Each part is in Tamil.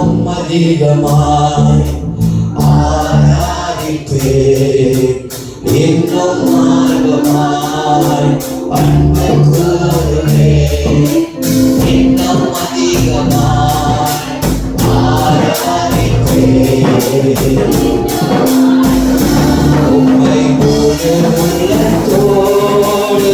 இன்னும் அதிகமாய் ஆராதிப்பே, இன்னும் ஆர்வமாய் அன்பு கூறுவே, இன்னும் அதிகமாய் ஆராதிப்பே, உம்மை முழு உள்ளத்தோடு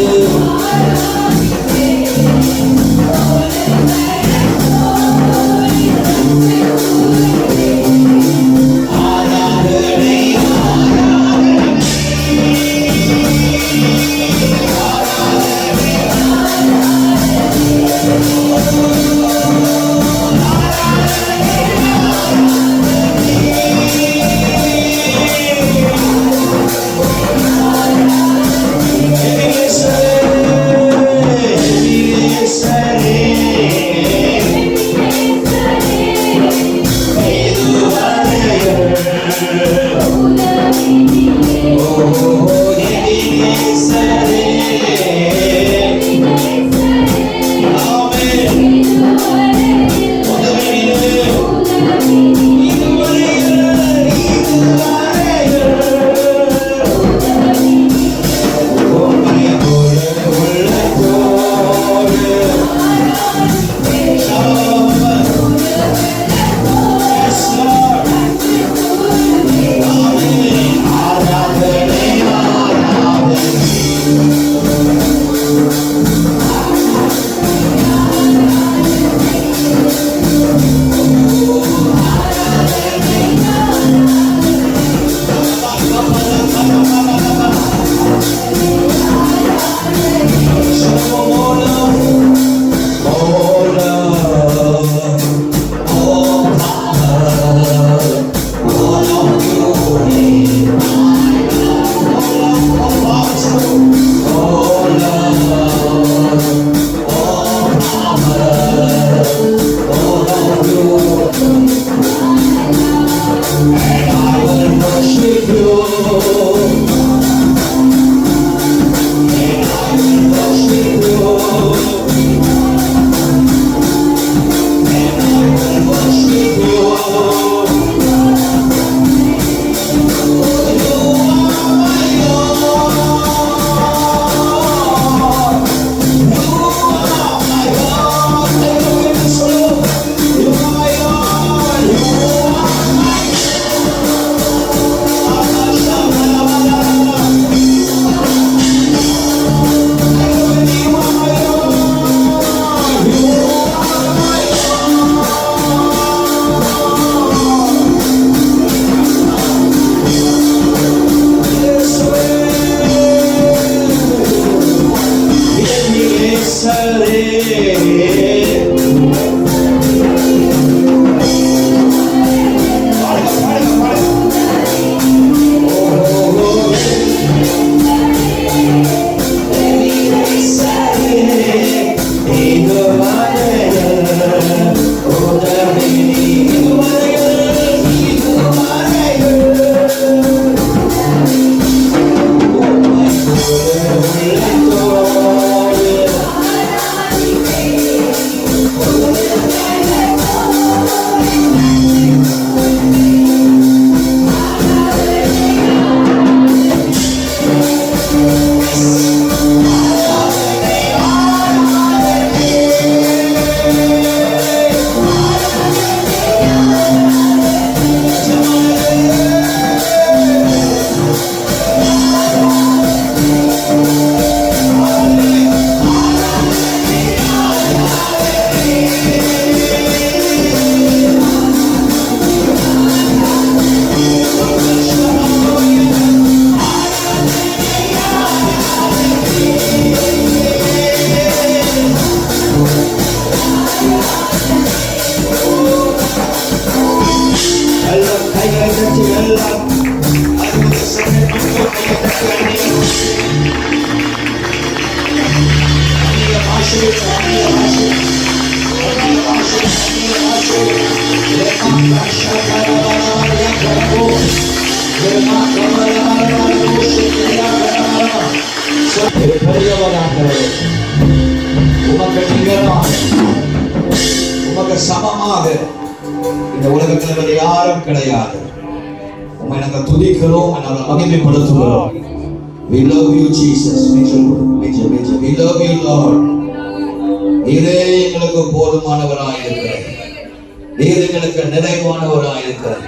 உமக்கு சமமாக இந்த உலகத்தில் வேறு யாரும் கிடையாது. உம்மை நாங்கள் துதிக்கிறோம், நாங்கள் மகிமைப்படுத்துகிறோம். We love you Jesus. We love you Lord. நீரே எங்களுக்கு போதுமானவராய் இருக்கிறார். நீர் எங்களுக்கு நிறைவானவராய் இருக்கிறார்.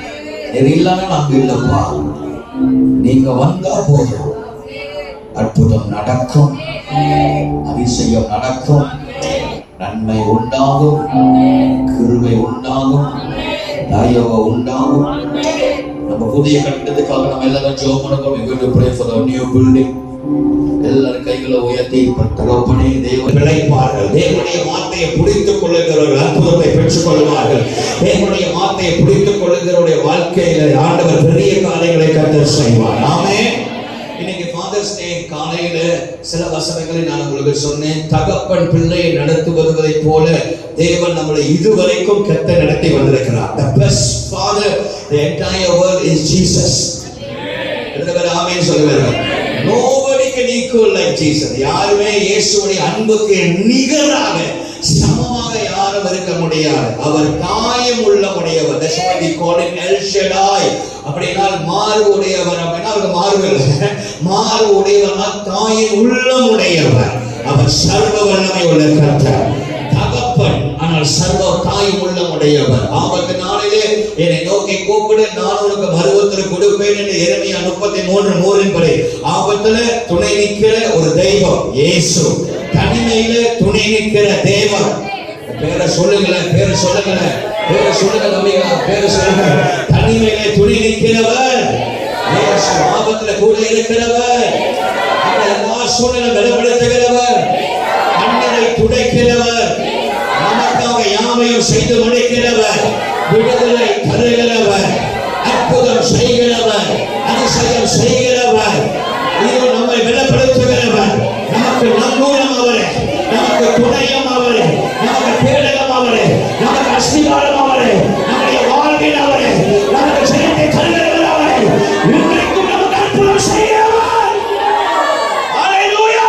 நீர் இல்லைன்னா நாங்கள் இல்லப்பா. நீங்க வந்தா போதும், அற்புதம் நடக்கும், அதிசயம் நடக்கும், நன்மை உண்டாகும், கிருபை உண்டாகும், தயவு உண்டாகும். நம்ம புதிய கட்டத்துக்காக நம்ம எல்லாரும் ஜெபம் பண்ணுவோம். We going to pray for the new building. எல்லாரும் கைகளை உயர்த்தி தகப்பனே தேவன் பிழைப்பார்கள். தேவனுடைய வார்த்தையை புரிந்து கொள்ளுகிறவர்கள் அற்புதத்தை பெற்றுக் கொள்வார்கள். தேவனுடைய வார்த்தையை புரிந்து கொள்ளுகிறவருடைய வாழ்க்கையில ஆண்டவர் பெரிய காரியங்களை கர்த்தர் செய்வார். ஆமென். இன்னைக்கு ஃபாதர்ஸ் டே காலையில சில வசனங்களை நான் உங்களுக்கு சொன்னேன். தகப்பன் பிள்ளையை நடத்துவதை போல தேவன் நம்மளை இதுவரைக்கும் கர்த்தர் நடத்தி வந்திருக்கிறார். The best father the entire world is Jesus. ஆமென் சொல்லுவார்கள். Nobody can equal like Jesus. யாருமே இயேசுவுடைய அன்புக்கு நிகராக சமமாக யாரும் இருக்க முடியாது. அவர் தாயம் உள்ள உடையவர். That's why we call him El Shaddai. அப்படினா மார்பு உடையவர். அப்படினா அவர் மார்பு இல்ல, மார்பு உடையவர், தாயின் உள்ளம் உடையவர். அவர் சர்வ வல்லமை உள்ள கர்த்தர். தகப்பன் ஆனால் சர்வ தாய் உள்ளம் உடையவர். ஆபத்து நாளிலே என்னை நோக்கி கூப்பிடு, நான் உனக்கு மறுபத்திற்கு கொடுப்பேன் என்று எரேமியா 33:3 படி. ஆபத்துல துணை நிற்கிற ஒரு தெய்வம் இயேசு. தனிமையில துணை நிற்கிற தேவன். பேரை சொல்லுங்களேன், பேரை சொல்லுங்களேன், பேரை சொல்லுங்க நம்பிக்கை, பேரை சொல்லுங்க. தனிமையில துணை நிற்கிறவர் இயேசு. ஆபத்துல கூட இருக்கிறவர், எல்லா சூழ்நிலை பலப்படுத்துகிறவர், கண்ணீரை துடைக்கிறவர், நமக்காக யாவையும் செய்து முடிக்கிறவர், விடுதலை தருகிறவர், அற்புதம் செய்கிறவர், அதிசயம் செய்கிறவர், இது நம்மை பலப்படுத்துகிறவர். நமக்கு நங்கூரம் அவரே, நமக்கு துணையம் அவரே, நமக்கு கேடகம் அவரே, நமக்கு அஸ்திவாரம் அவரே, நம்முடைய வாழ்வில் அவரே, நமக்கு ஜெயத்தை தருகிறவர் அவரே, இன்றைக்கும் நமக்கு அற்புதம் செய்கிறவர். ஹalleluya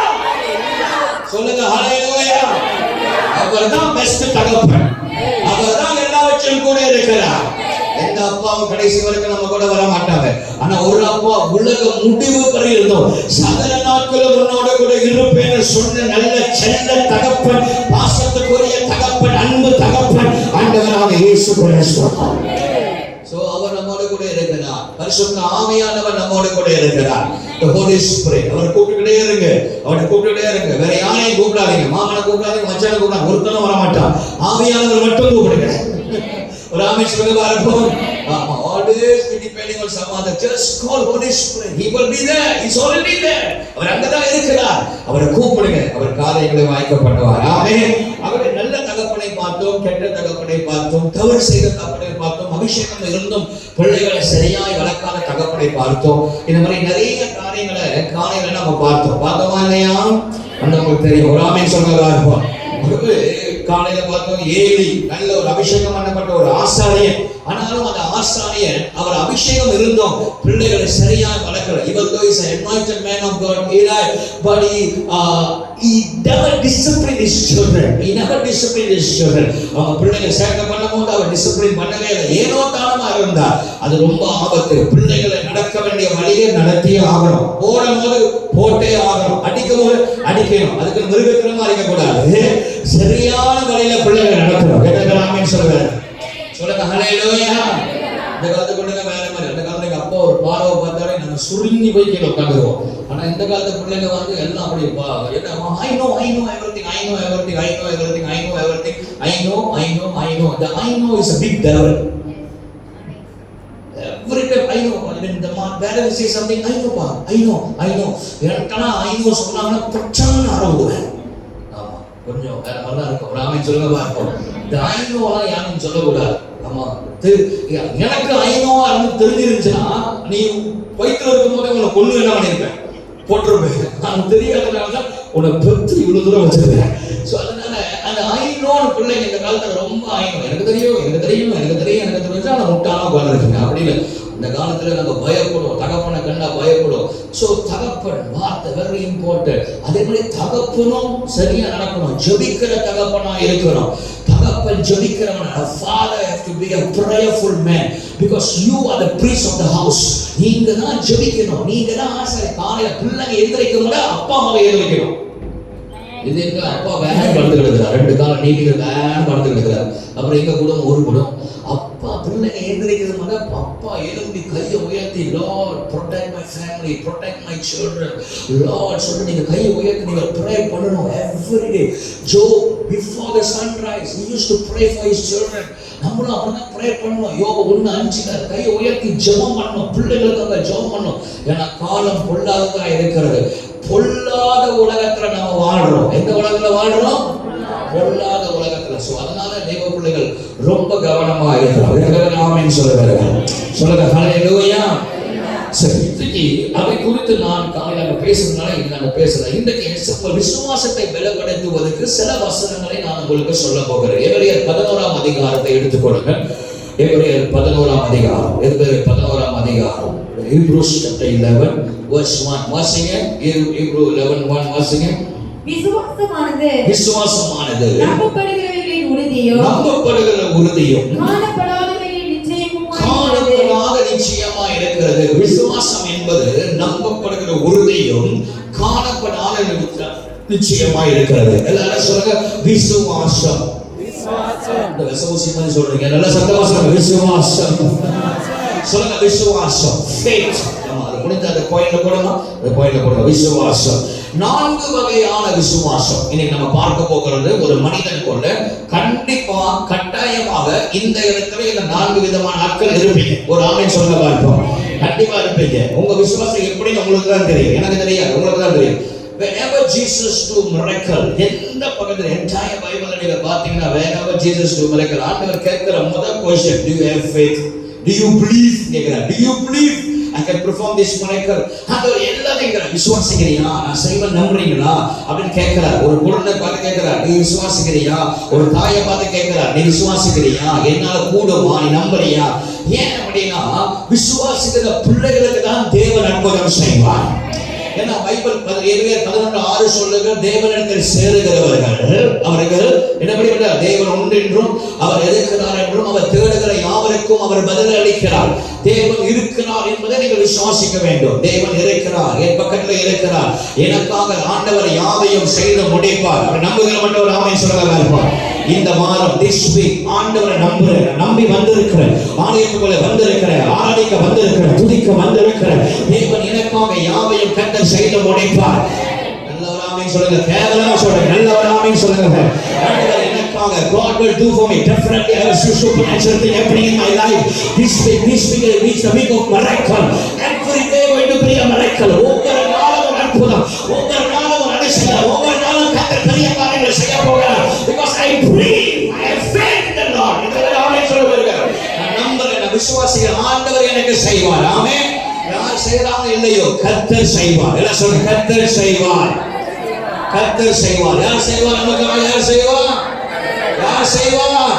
சொல்லுங்க, ஹalleluya. அவர்தான் பெஸ்ட் தகப்பன். அவர்தான் எல்லாவற்றையும் கூட இருக்கிறார். எந்த அப்பாவும் கடைசி வரைக்கும் நம்ம கூட வர மாட்டாங்க. ஆனா ஒரு அப்பா உலக முடிவு வரை இருந்தோம், சகல நாட்களும் உன்னோட கூட இருப்பேன்னு சொன்ன நல்ல செல்ல தகப்பன், பாசத்துக்குரிய தகப்பன், அன்பு தகப்பன் ஆண்டவராக இயேசு கிறிஸ்து. சோ அவர் நம்மோடு கூட இருக்கிறார். பரிசுத்த ஆவியானவர் நம்மோடு கூட இருக்கிறார். The Holy Spirit. அவர் கூப்பிட்டுட்டே இருங்க, அவரை கூப்பிட்டுட்டே இருங்க. வேற யாரையும் கூப்பிடாதீங்க, மாமனை கூப்பிடாதீங்க, மச்சானை கூப்பிடாதீங்க, ஒருத்தனும் வர மாட்டான். ஆவியானவர் மட்டும் கூப்பிடுங்க. ஒரு ஆமென் சொல்லுங்க பாருங்க. Always be depending on some other. Just call Holy Spirit. He will be there. He's already there. அவர் அங்கதான் இருக்கிறார். அவரை கூப்பிடுங்க, அவர் காரியங்களை வாய்க்க பண்ணுவார். ஆமென். அவரை நல்ல தகப்பனை பார்த்தோம், கெட்ட தகப்பனை பார்த்தோம், தவறு செய்த தகப்பனை பார்த்தோம், அபிஷேகம் இருந்தும் பிள்ளைகளை சரியாய் வளர்க்காத தகப்பனை பார்த்தோம். இந்த மாதிரி நிறைய காரியங்களை காலையில நம்ம பார்த்தோமா இல்லையா? நமக்கு தெரியும். ஒரு ஆமென் சொல்லுங்க பாருங்க. காலையில பார்த்தோம், ஏலி நல்ல ஒரு அபிஷேகம் பண்ணப்பட்ட ஒரு ஆசாரியன். ஆனாலும் அந்த ஆசாரியன் அவர் அபிஷேகம் இருந்தும் பிள்ளைகளை சரியா வளர்க்கல. Even though he is an anointed man of God, but he never disciplined his children. அவங்க பிள்ளைகளை சேட்டை பண்ணும்போது அவர் டிசிப்ளின் பண்ணவே இல்லை. ஏனோ தானமா இருந்தார். அது ரொம்ப ஆபத்து. பிள்ளைகளை நடக்க வேண்டிய வழியை நடத்தியே ஆகணும். போடும் போது போட்டே ஆகணும், அடிக்கும் போது அடிக்கணும். அதுக்கு மிருகத்தினமா அடிக்கக்கூடாது. சரியான வழியில பிள்ளைகளை நடத்தணும். ஆமென் சொல்லுங்க, சொல்லுங்க ஹல்லேலூயா. இந்த காலத்து பிள்ளைங்க வேற மாதிரி. அந்த காலத்துல எங்க அப்பா ஒரு பார்வை பார்த்தாலே நாங்க சுருங்கி போய் கீழே உட்காந்துருவோம். ஆனா இந்த காலத்து பிள்ளைங்க வந்து எல்லாம் அப்படி I know everything. The I know is a big devil. Every time I know. When the parents say something, I know. எனக்கென்னா I know சொன்னாங்கன்னா பிரச்சனை ஆரம்பிடுவேன். ஆமா, கொஞ்சம் வேற மாதிரிதான் இருக்கும். ராமன் சொல்லுங்க பார்ப்போம். இந்த I know எல்லாம் யாரும் சொல்லக்கூடாது. ஆமா, எனக்கு I know தெரிஞ்சிருந்துச்சுன்னா நீ வயிற்றுல இருக்கும் போதே உன்னை கொண்டு என்ன பண்ணிருப்பேன், போட்டிருப்பேன். நான் தெரியாதனாலதான் உன்னை பெற்று இவ்வளவு தூரம் வச்சிருக்கேன். ஸோ அதனால அந்த I know பிள்ளைங்க இந்த காலத்துல ரொம்ப I know, எனக்கு தெரியும் ஆனா முட்டானா உட்காந்துருக்குங்க. அப்படி இல்லை. இந்த காலத்துல நம்ம பயப்படுவோம், தகப்பனை கண்டா பயப்படுவோம். சோ தகப்பன் வார்த்தை வெரி இம்பார்ட்டன்ட். அதே மாதிரி தகப்பனும் சரியா நடக்கணும், ஜெபிக்கிற தகப்பனா இருக்கணும். தகப்பன் ஜெபிக்கிறவன். A father has to be a prayerful man because you are the priest of the house. நீங்க தான் ஜெபிக்கணும், நீங்க தான் ஆசாரியர். காலையில பிள்ளைங்க எந்திரிக்கிறவங்க அப்பா அம்மாவை எந்திரிக்கணும். இது எங்க அப்பா வேன் படுத்து கிடக்குறாரு, 2 காலம் நீட்டிக்கிற வேன் படுத்து கிடக்குறாரு. அப்புறம் எங்க குடும்பம் ஒரு குடும்பம் அப்பா பிள்ளைங்க எந்திரிக்கிறது மத அப்பா எழும்பி கையை உயர்த்தி Lord protect my family, protect my children Lord சொல்லி நீங்க கையை உயர்த்தி நீங்க ப்ரே பண்ணணும் every day. Job before the sunrise he used to pray for his children. நம்மளும் அப்படிதான் ப்ரே பண்ணணும். யோபு 1:5 கையை உயர்த்தி ஜெபம் பண்ணணும், பிள்ளைகளுக்காக ஜெபம் பண்ணணும். ஏன்னா காலம் பொல்லாததா இருக்கிறது. பொல்லாத உலகத்துல நம்ம வாழ்றோம். எந்த உலகத்துல வாழ்றோம்? பொல்லாத உலகத்துல. சோ அதனால தேவ பிள்ளைகள் ரொம்ப கவனமா இருக்கிறோம். ஆமென் சொல்லுங்க ஹல்லேலூயா. சரி, இன்னைக்கு அதை குறித்து நான் காலையில பேசுறதுனால இது நான் பேசுறேன். இன்றைக்கு விசுவாசத்தை பலப்படுத்துவதற்கு சில வசனங்களை நான் உங்களுக்கு சொல்ல போகிறேன். எபிரேயர் 11ஆம் அதிகாரத்தை எடுத்துக்கொள்ளுங்க. எபிரேயர் 11ஆம் அதிகாரம். எபிரேயர் 11ஆம் அதிகாரம். Hebrews chapter 11 verse 1. வாசிங்க. Hebrew 11:1 வாசிங்க. விசுவாசமானது நம்பப்படுகிறவைகளின் உறுதியும் காணப்படாத நிச்சயமா இருக்கிறது. விசுவாசம் என்பது நம்பப்படுகிற உறுதியும் காணப்படாத நிச்சயமா இருக்கிறது. எல்லாரும் சொல்லுங்க விசுவாசம். விசுவாசம் சொல்றீங்க, நல்ல சத்தமா சொல்லுங்க விசுவாசம். சொல்லுங்க விசுவாசம். faith. அது முடிஞ்ச அந்த பாயிண்ட்ல போடணும், அந்த பாயிண்ட்ல போடணும். விசுவாசம் 4 வகையான விசுவாசம் இன்னைக்கு நம்ம பார்க்க போகிறது. ஒரு மனிதனுக்குள்ள கண்டிப்பா கட்டாயமாக இந்த இடத்துல இந்த 4 விதமான ஆட்கள் இருப்பீங்க. ஒரு ஆமென் சொல்லுங்க பார்ப்போம். கண்டிப்பா இருப்பீங்க. உங்க விசுவாசம் எப்படின்னு உங்களுக்கு தான் தெரியும், எனக்கு தெரியாது, உங்களுக்கு தான் தெரியும். Whenever Jesus do miracle, எந்த பக்கத்துல entire Bible நீங்க பாத்தீங்கன்னா whenever Jesus do miracle, ஆண்டவர் கேட்கிற முதல் question, do you have faith? Do you believe? கேக்குறார். Do you believe I can perform this miracle? ஆண்டவர் எல்லாத்தையும் விசுவாசிக்கிறியா, நான் செய்வேன் நம்புறீங்களா அப்படின்னு கேட்கிறார். ஒரு குழந்தை பார்த்து கேட்கிறார், நீ விசுவாசிக்கிறியா? ஒரு தாயை பார்த்து கேட்கிறார், நீ விசுவாசிக்கிறியா? என்னால கூடுமா, நீ நம்புறியா? ஏன் அப்படின்னா விசுவாசிக்கிற பிள்ளைகளுக்கு தான் தேவன் அற்புதம் செய்வார். ஏன்னா பைபிள் 11:6 சொல்லுங்க, தேவனிடத்தில் சேருகிறவர்கள் அவர்கள் என்ன படிக்கிறார்? தேவன் உண்டு என்றும் அவர் இருக்கிறார் என்றும் அவர் தேடுகிற யாவருக்கும் அவர் பதில் அளிக்கிறார். தேவன் இருக்கிறார் என்பதை நீங்கள் விசுவாசிக்க வேண்டும். தேவன் இருக்கிறார், என் பக்கத்தில் இருக்கிறார், எனக்காக ஆண்டவர் யாவையும் செய்து முடிப்பார். அவர் நம்புகிற மட்டும் ஒரு ஆமென் சொல்லுங்க இருப்பார். இந்த வாரம் this week ஆண்டவரை நம்புறேன், நம்பி வந்திருக்கிறேன், ஆலயத்துக்குள்ள வந்திருக்கிறேன், ஆராதிக்க வந்திருக்கிறேன், துதிக்க வந்திருக்கிறேன். தேவன் எனக்காக யாவையும் கர்த்தர் செய்து முடிப்பார். நல்ல ஒரு ஆமென் சொல்லுங்க. கேவலமா சொல்லுங்க, நல்ல ஒரு ஆமென் சொல்லுங்க. ஆண்டவர் எனக்காக God will do for me. Definitely I will see supernatural thing happening in my life. This week is the week of miracle. Every day going to be a miracle. ஒவ்வொரு நாளும் ஒரு அற்புதம், ஒவ்வொரு நாளும் ஒரு அதிசயம், ஒவ்வொரு நாளும் கர்த்தர் பெரிய காரியங்களை செய்ய போகிறார். Because I believe, I have faith in the Lord. இதெல்லாம் ஆமென் சொல்லுங்க. நான் நம்புறேன், நான் விசுவாசிக்கிறேன், ஆண்டவர் எனக்கு செய்வார். ஆமென். யார் செய்றாங்க இல்லையோ கர்த்தர் செய்வார். எல்லாம் சொல்லுங்க, கர்த்தர் செய்வார், கர்த்தர் செய்வார். யார் செய்வார்? நமக்காக யார் செய்வார்? யார் செய்வார்?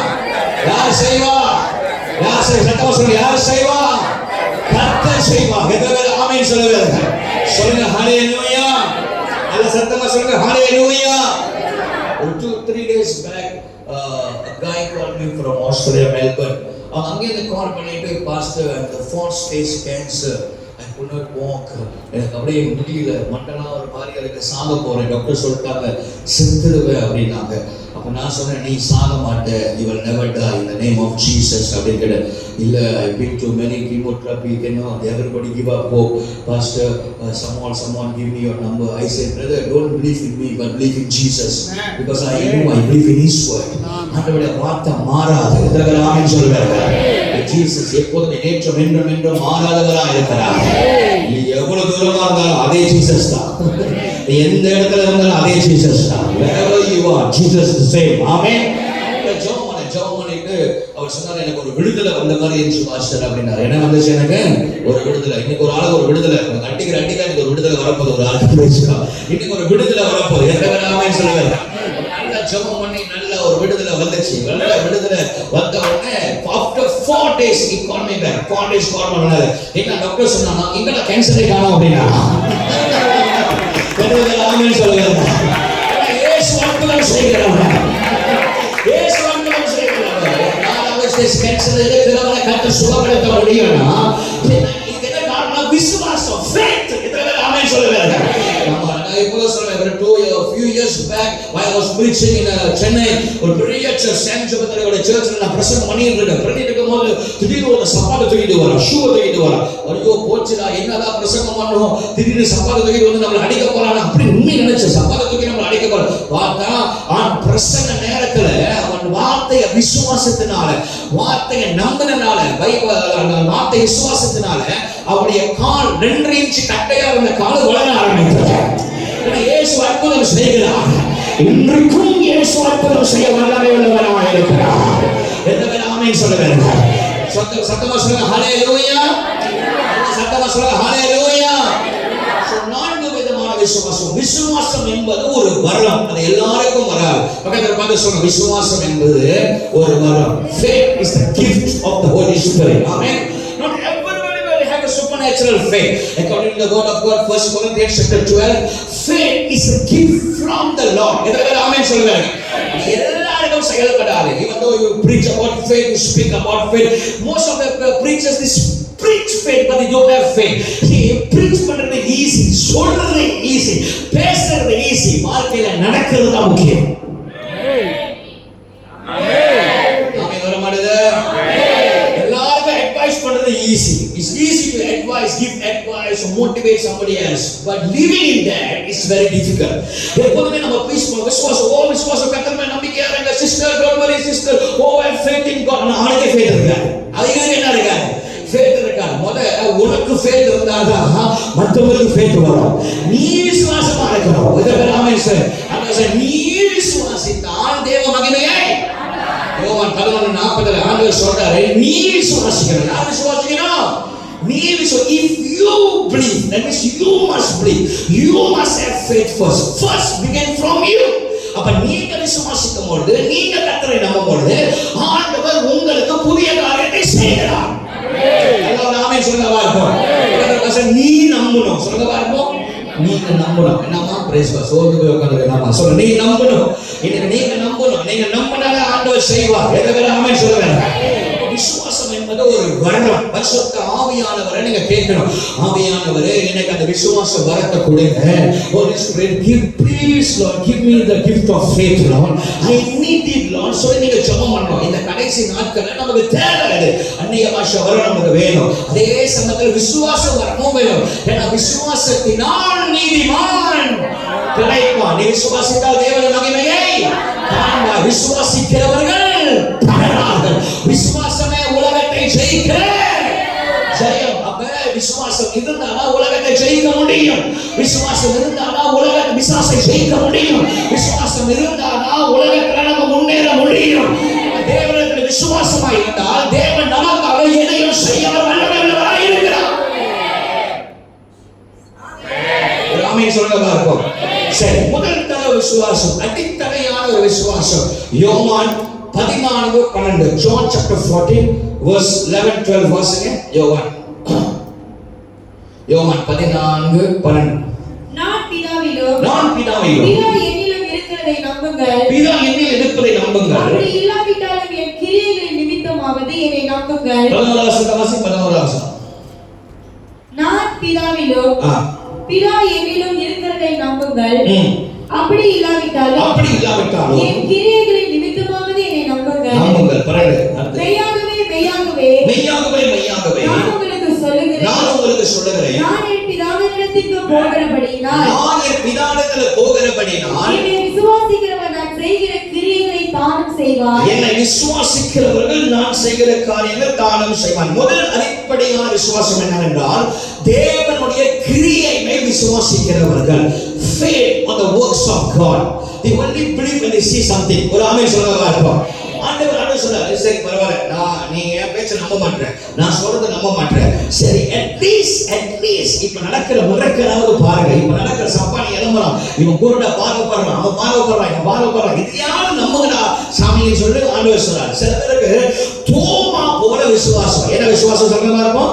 யார் செய்வார்? யார் செய்வார்? சத்தமா சொல்லுங்க, யார் செய்வார்? கர்த்தர் செய்வார். எத்தனை ஆமென் சொல்லுங்க. சொல்லுங்க ஹல்லேலூயா. நல்ல சத்தமா சொல்லுங்க ஹல்லேலூயா. 2-3 days back a guy called me from Australia, Melbourne. அங்கேருந்து கால் பண்ணிட்டு, பாஸ்டர் அந்த 4 stage cancer, I could not walk, எனக்கு அப்படியே முடியல, மண்டலாம் ஒரு மாதிரி எனக்கு சாக போறேன், டாக்டர் சொல்லிட்டாங்க செத்துடுவேன் அப்படின்னாங்க. அப்ப நான் சொன்னேன், நீ சாக மாட்ட, you will never die in the name of Jesus அப்படின்னு கேட்டேன். இல்ல, I've been to many chemotherapy, everybody give up hope, pastor, someone give me your number. I said, brother, don't believe in me but believe in Jesus, because I believe in his word. ஆண்டவருடைய வார்த்தை மாறாது. இதற்கு ஆமென் சொல்லுங்க. Jesus எப்போதுமே நேற்றும் என்றும் என்றும் மாறாதவரா இருக்கிறார். நீ எவ்வளவு தூரமா இருந்தாலும் அதே ஜீசஸ் தான், எந்த இடத்துல இருந்தாலும் அதே ஜீசஸ் தான். wherever you are, Jesus is the same. ஆமென். ஜெபம் பண்ணிட்டு அவர் சொன்னார், எனக்கு ஒரு விடுதலை வந்த மாதிரி இருந்துச்சு மாஸ்டர் அப்படின்னாரு. என்ன வந்துச்சு? எனக்கு ஒரு விடுதலை. இன்னைக்கு ஒரு ஆளுக்கு ஒரு விடுதலை, அடிக்கிற எனக்கு ஒரு விடுதலை வரப்போகுது. ஒரு ஆளுக்கு இன்னைக்கு ஒரு விடுதலை வரப்போகுது. ஆமென் சொல்லுங்க. நல்ல ஜெபம் பண்ணி நல்ல ஒரு விடுதலை வந்துச்சு. நல்ல விடுதலை வந்த உடனே after 4 days he called me back. 4 days கால் பண்ணாரு. என்ன டாக்டர் சொன்னாங்க, இங்கல கேன்சரே காணோம் அப்படினா. ஆமென் சொல்லுங்க. இயேசு அற்புதம் செய்கிறார். இயேசு அற்புதம் கேன்சர் இருக்கிறவரை கர்த்தர் சுகப்படுத்த முடியும்னா இதுக்கு என்ன காரணம்? விசுவாசம், faith. எத்தனை பேர் ஆமென் சொல்லுவாங்க? நான் இப்போ சொல்றேன், a few years back while I was preaching in Chennai, ஒரு பெரிய சென்ட் ஜெபத்தோட சர்ச்ல நான் பிரசங்கம் பண்ணிட்டு இருக்கும்போது திடீர்னு ஒரு சப்பாத்து தூக்கிட்டு வர, ஷூ தூக்கிட்டு வர. ஐயோ போச்சுடா, என்னதான் பிரசங்கம் பண்ணோம், திடீர்னு சப்பாத்து தூக்கிட்டு வந்து நம்மள அடிக்க போறானா அப்படி உண்மை நினைச்சேன். சப்பாத்து தூக்கி நம்மள அடிக்க போற பார்த்தா அவன் பிரசங்க நேரத்துல அவன் வார்த்தையை விசுவாசத்தினால, வார்த்தையை நம்பினால, பைபிள் வார்த்தை விசுவாசத்தினால அவருடைய கால் 2 இன்ச் கட்டையா இருந்த கால் வளர ஆரம்பித்தது. இயேசு அற்புதம் செய்கிறார். இன்றைக்கும் இயேசு அற்புதம் செய்ய வல்லமை உள்ளவராக இருக்கிறார். எத்தனை பேர் ஆமென் சொல்லுங்க? சத்தமா சொல்லுங்க ஹalleluya. சத்தமா சொல்லுங்க ஹalleluya. 4 விதமான விசுவாசம். விசுவாசம் என்பது ஒரு வரம். அது எல்லாருக்கும் வராது. பக்கத்துல பார்த்து சொல்லுங்க, விசுவாசம் என்பது ஒரு வரம். Faith is the gift of the Holy Spirit. Amen. Not everybody will have a supernatural faith. According to the word of God, 1 Corinthians chapter 12, faith is a gift from the Lord. எத்தனை ஆமென் சொல்லுங்க? எல்லாருக்கும் செயல்படாது. Even though you preach about faith, you speak about faith, most of the preachers this preach faith but they don't have faith. See, preach பண்றது ஈஸி, சொல்றது ஈஸி, பேசுறது ஈஸி, வாழ்க்கையில நடக்கிறது தான் முக்கியம். ஆமென் வர மாட்டேது. எல்லாருக்கும் அட்வைஸ் பண்றது easy. It's easy to advise, give advice, motivate somebody else, but living in that is very difficult. எப்போதுமே நம்ம ப்ரீச் பண்ணுவோம், விசுவாசம் கர்த்தர் மேல் நம்பிக்கையா இருங்க sister, don't worry sister, have faith in God. நாளைக்கு faith இருக்காது. அதுக்கு என்ன இருக்காது? faith இருக்காது. உனக்கு faith இருந்தாதான் மற்றவங்களுக்கு faith வரும். நீ விசுவாசமா இருக்கணும். இதெல்லாம் ஆமென் சார். அதான் நீ விசுவாசித்தால் தேவ மகிமையை யோவான் 11:40 ஆண்டவர் சொல்றாரு, நீ விசுவாசிக்கணும். யார் விசுவாசிக்கணும்? நீ if you believe, that means you must believe, you must have faith first begin from you. அப்ப நீங்க விசுவாசிக்கும் பொழுது, நீங்க கர்த்தரை நம்பும் பொழுது ஆண்டவர் உங்களுக்கு புதிய காரியத்தை செய்கிறார். எல்லாரும் ஆமென் சொல்லுங்க பாருங்க. நீ நம்பணும். சொல்லுங்க பாருங்க, நீங்க நம்பணும். என்னமா பிரேஸ் சோர்ந்து போய் உட்கார்ந்து என்னமா சொல்ல, நீ நம்பணும். இன்னைக்கு நீங்க நம்பணும். நீங்க நம்பினாலே ஆண்டவர் செய்வார். எதற்கு ஆமென் சொல்லுங்க? விசுவாசம் என்பது ஒரு வரம். பரிசுத்த ஆவியானவரை நீங்க கேட்கணும். ஆவியானவரே எனக்கு அந்த விசுவாச வரத்தை கொடுங்க. Holy Spirit, please Lord, give me the gift of faith, Lord. I need it, Lord. so நீங்க ஜெபம் பண்ணணும். இந்த கடைசி நாட்கள்ல நமக்கு தேவை இது. அந்நிய பாஷை வரம் நமக்கு வேணும். அதே சமயத்தில் விசுவாச வரமும் வேணும். ஏன்னா விசுவாசத்தினால் நீதிமான் பிழைப்பான். நீ விசுவாசித்தால் தேவனுடைய மகிமையை காண்பாய். விசுவாசிக்கிறவர்கள் பலனார்கள். விசுவாசமே உலகத்தை ஜெயிக்க ஜெயம். அப்ப விசுவாசம் இருந்தாதான் உலகத்தை ஜெயிக்க முடியும். விசுவாசம் இருந்தாதான் உலகத்தை பிசாசை ஜெயிக்க முடியும். விசுவாசம் இருந்தாதான் உலகத்துல நம்ம முன்னேற முடியும். தேவனிடத்தில் விசுவாசமா இருந்தால் தேவன் நமக்காக எதையும் செய்ய வல்லவராக இருக்கிறார். ஆமென் சொல்லுங்க பாருங்க. சரி, முதல் தர விசுவாசம், அடித்தடையான ஒரு விசுவாசம். யோவான் 14:12. John chapter 14 verse 11-12 வாசிங்க. யோவான் 14:12. நான் பிதாவிலும் பிதா என்னிலும் இருக்கிறதை நம்புங்கள். பிதா என்னில் இருப்பதை நம்புங்கள். அப்படி இல்லாவிட்டாலும் என் கிரியைகளின் நிமித்தமாவது என்னை நம்புங்கள். 11 நான் பிதாவிலும் பிதா என்னிலும் இருக்கிறதை நம்புங்கள். அப்படி இல்லாவிட்டாலும் என் கிரியைகளின் நிமித்தமாவது என்னை நம்புங்கள். மெய்யாகவே நான் உங்களுக்கு சொல்லுகிறேன், நான் என் பிதாவினிடத்திற்கு போகிறபடியினால் என்னை விசுவாசிக்கிறவன் நான் செய்கிற கிரியைகளை தானும் செய்வான். என்னை விசுவாசிக்கிறவர்கள் நான் செய்கிற காரியங்கள் தானும் செய்வான். முதல் அடிப்படையான விசுவாசம் என்னவென்றால் தேவனுடைய கிரியையை விசுவாசிக்கிறவர்கள். Faith on the works of God. They only believe when they see something. ஒரு ஆமென் சொல்லுங்க பாருங்க. ஆண்டவர் சொல்றாரு, சரி பரவாயில்ல, நீங்க என் பேச்ச நம்ப மாட்டேன், நான் சொல்றத நம்ப மாட்டேன். சரி, அட்லீஸ்ட் இப்ப நடக்கிற மிரக்கலாவது பாருங்க. இப்ப நடக்கிற சப்பானி எலும்பலாம், இவன் குருடா பார்க்கப்படுறான், அவன் பார்க்கப்படுறான், இது யாரும் நம்புங்கடா சாமியை சொல்லி ஆண்டவர் சொல்றாரு. சில பேருக்கு தோமா போல விசுவாசம். என்ன விசுவாசம் சொல்லுங்க பாருங்க.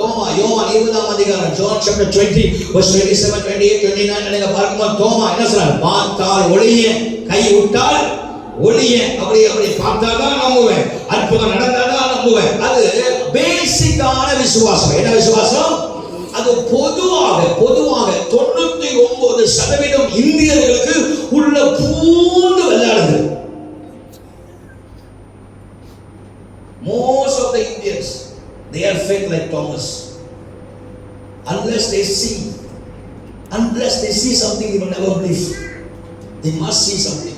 தோமா, யோவான் 20 John chapter 20 verse 27, 28, 29 நீங்க பார்க்கும்போது தோமா என்ன சொல்றாரு? பார்த்தால் ஒளிய, கை விட்டால் ஒளிய அப்படி அப்படி பார்த்தாதான் நம்புவேன், அற்புதம் நடந்தாதான் நம்புவேன். அது பேசிக்கான விசுவாசம். என்ன விசுவாசம்? அது பொதுவாக 99% இந்தியர்களுக்கு உள்ள பூண்டு விளையாடுது. Most of the Indians, they are faith like Thomas. Unless they see something, they will never believe. They must see something.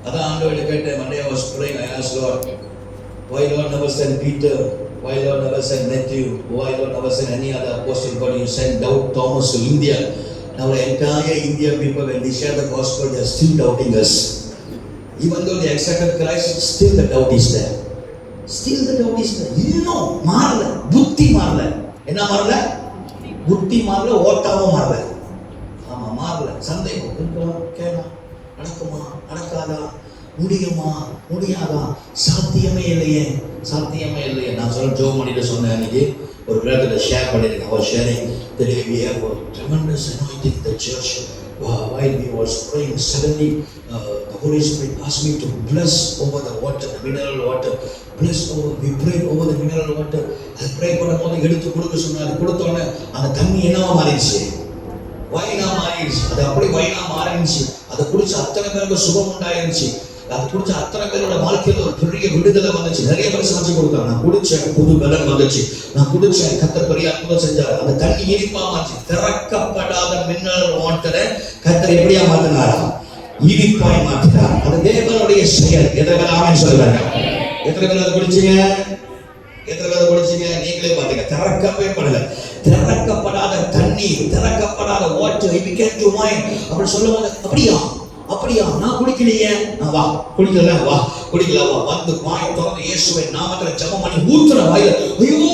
அதான் ஆண்டவரை கேட்டேன். Monday I was praying, I asked Lord, why Lord never send Peter? Why Lord never send Matthew? Why Lord never send any other apostle? God, you sent Thomas to India. Now the entire Indian people, when they share the gospel, they are still doubting us. Even though they accepted Christ, still the doubt is there. Still the doubt is there. இன்னும் மாறல, புத்தி மாறல. என்ன மாறல? புத்தி மாறல, ஓட்டாவும் மாறல. ஆமா, மாறல. சந்தேகம் இருக்கலாம், கேளா, நடக்குமா, நடக்காதா, முடியுமா, முடியாதா, சாத்தியமே இல்லையே, சாத்தியமே இல்லையே. நான் சொல்ல ஜோம் பண்ணிட்டு சொன்னேன் அன்னைக்கு ஒரு பிரதர்கிட்ட ஷேர் பண்ணிருக்கேன். அவர் sharing that we have a tremendous anointing in the church. While we was praying, suddenly the Holy Spirit asked me to bless over the water, the mineral water. Bless over, we prayed over the mineral water. அது ப்ரே பண்ணும்போது எடுத்து கொடுக்க சொன்னாரு. கொடுத்தோன்னே அந்த தண்ணி என்னவா மாறிடுச்சு? வைனா மாறிடுச்சு. அது அப்படி வைனா மாறிடுச்சு. அதை குடிச்ச அத்தனை பேருக்கு சுகம் உண்டாயிருச்சு. அது குடிச்ச அத்தனை பேரோட வாழ்க்கையில ஒரு பெரிய விடுதலை வந்துச்சு. நிறைய பேர் சாட்சி கொடுத்தாங்க. நான் குடிச்சேன், புது பலன் வந்துச்சு. நான் குடிச்சேன், கர்த்தர் பெரிய அற்புதம் செஞ்சார். அந்த தண்ணி இனிப்பா மாறிச்சு. திறக்கப்படாத மினரல் வாட்டரை கர்த்தர் எப்படியா மாத்தினாரா? இனிப்பாய் மாத்தினார். அது தேவனுடைய செயல். எத்தனை பேர் ஆமென் சொல்றாங்க? எத்தனை பேர் அதை குடிச்சீங்க? எத்தனை பேர் குடிச்சீங்க? நீங்களே பாத்தீங்க. திறக்கவே படல. திறக்கப்படாத தண்ணி, திறக்கப்படாத water it became to wine. அப்படி சொல்லுவாங்க. அப்படியா நான் குடிக்கலையே. வா குடிக்கல, வா குடிக்கல, வா வந்து வாய் திறந்து இயேசுவின் நாமத்துல ஜெபம் பண்ணி ஊத்துற வாயில, ஐயோ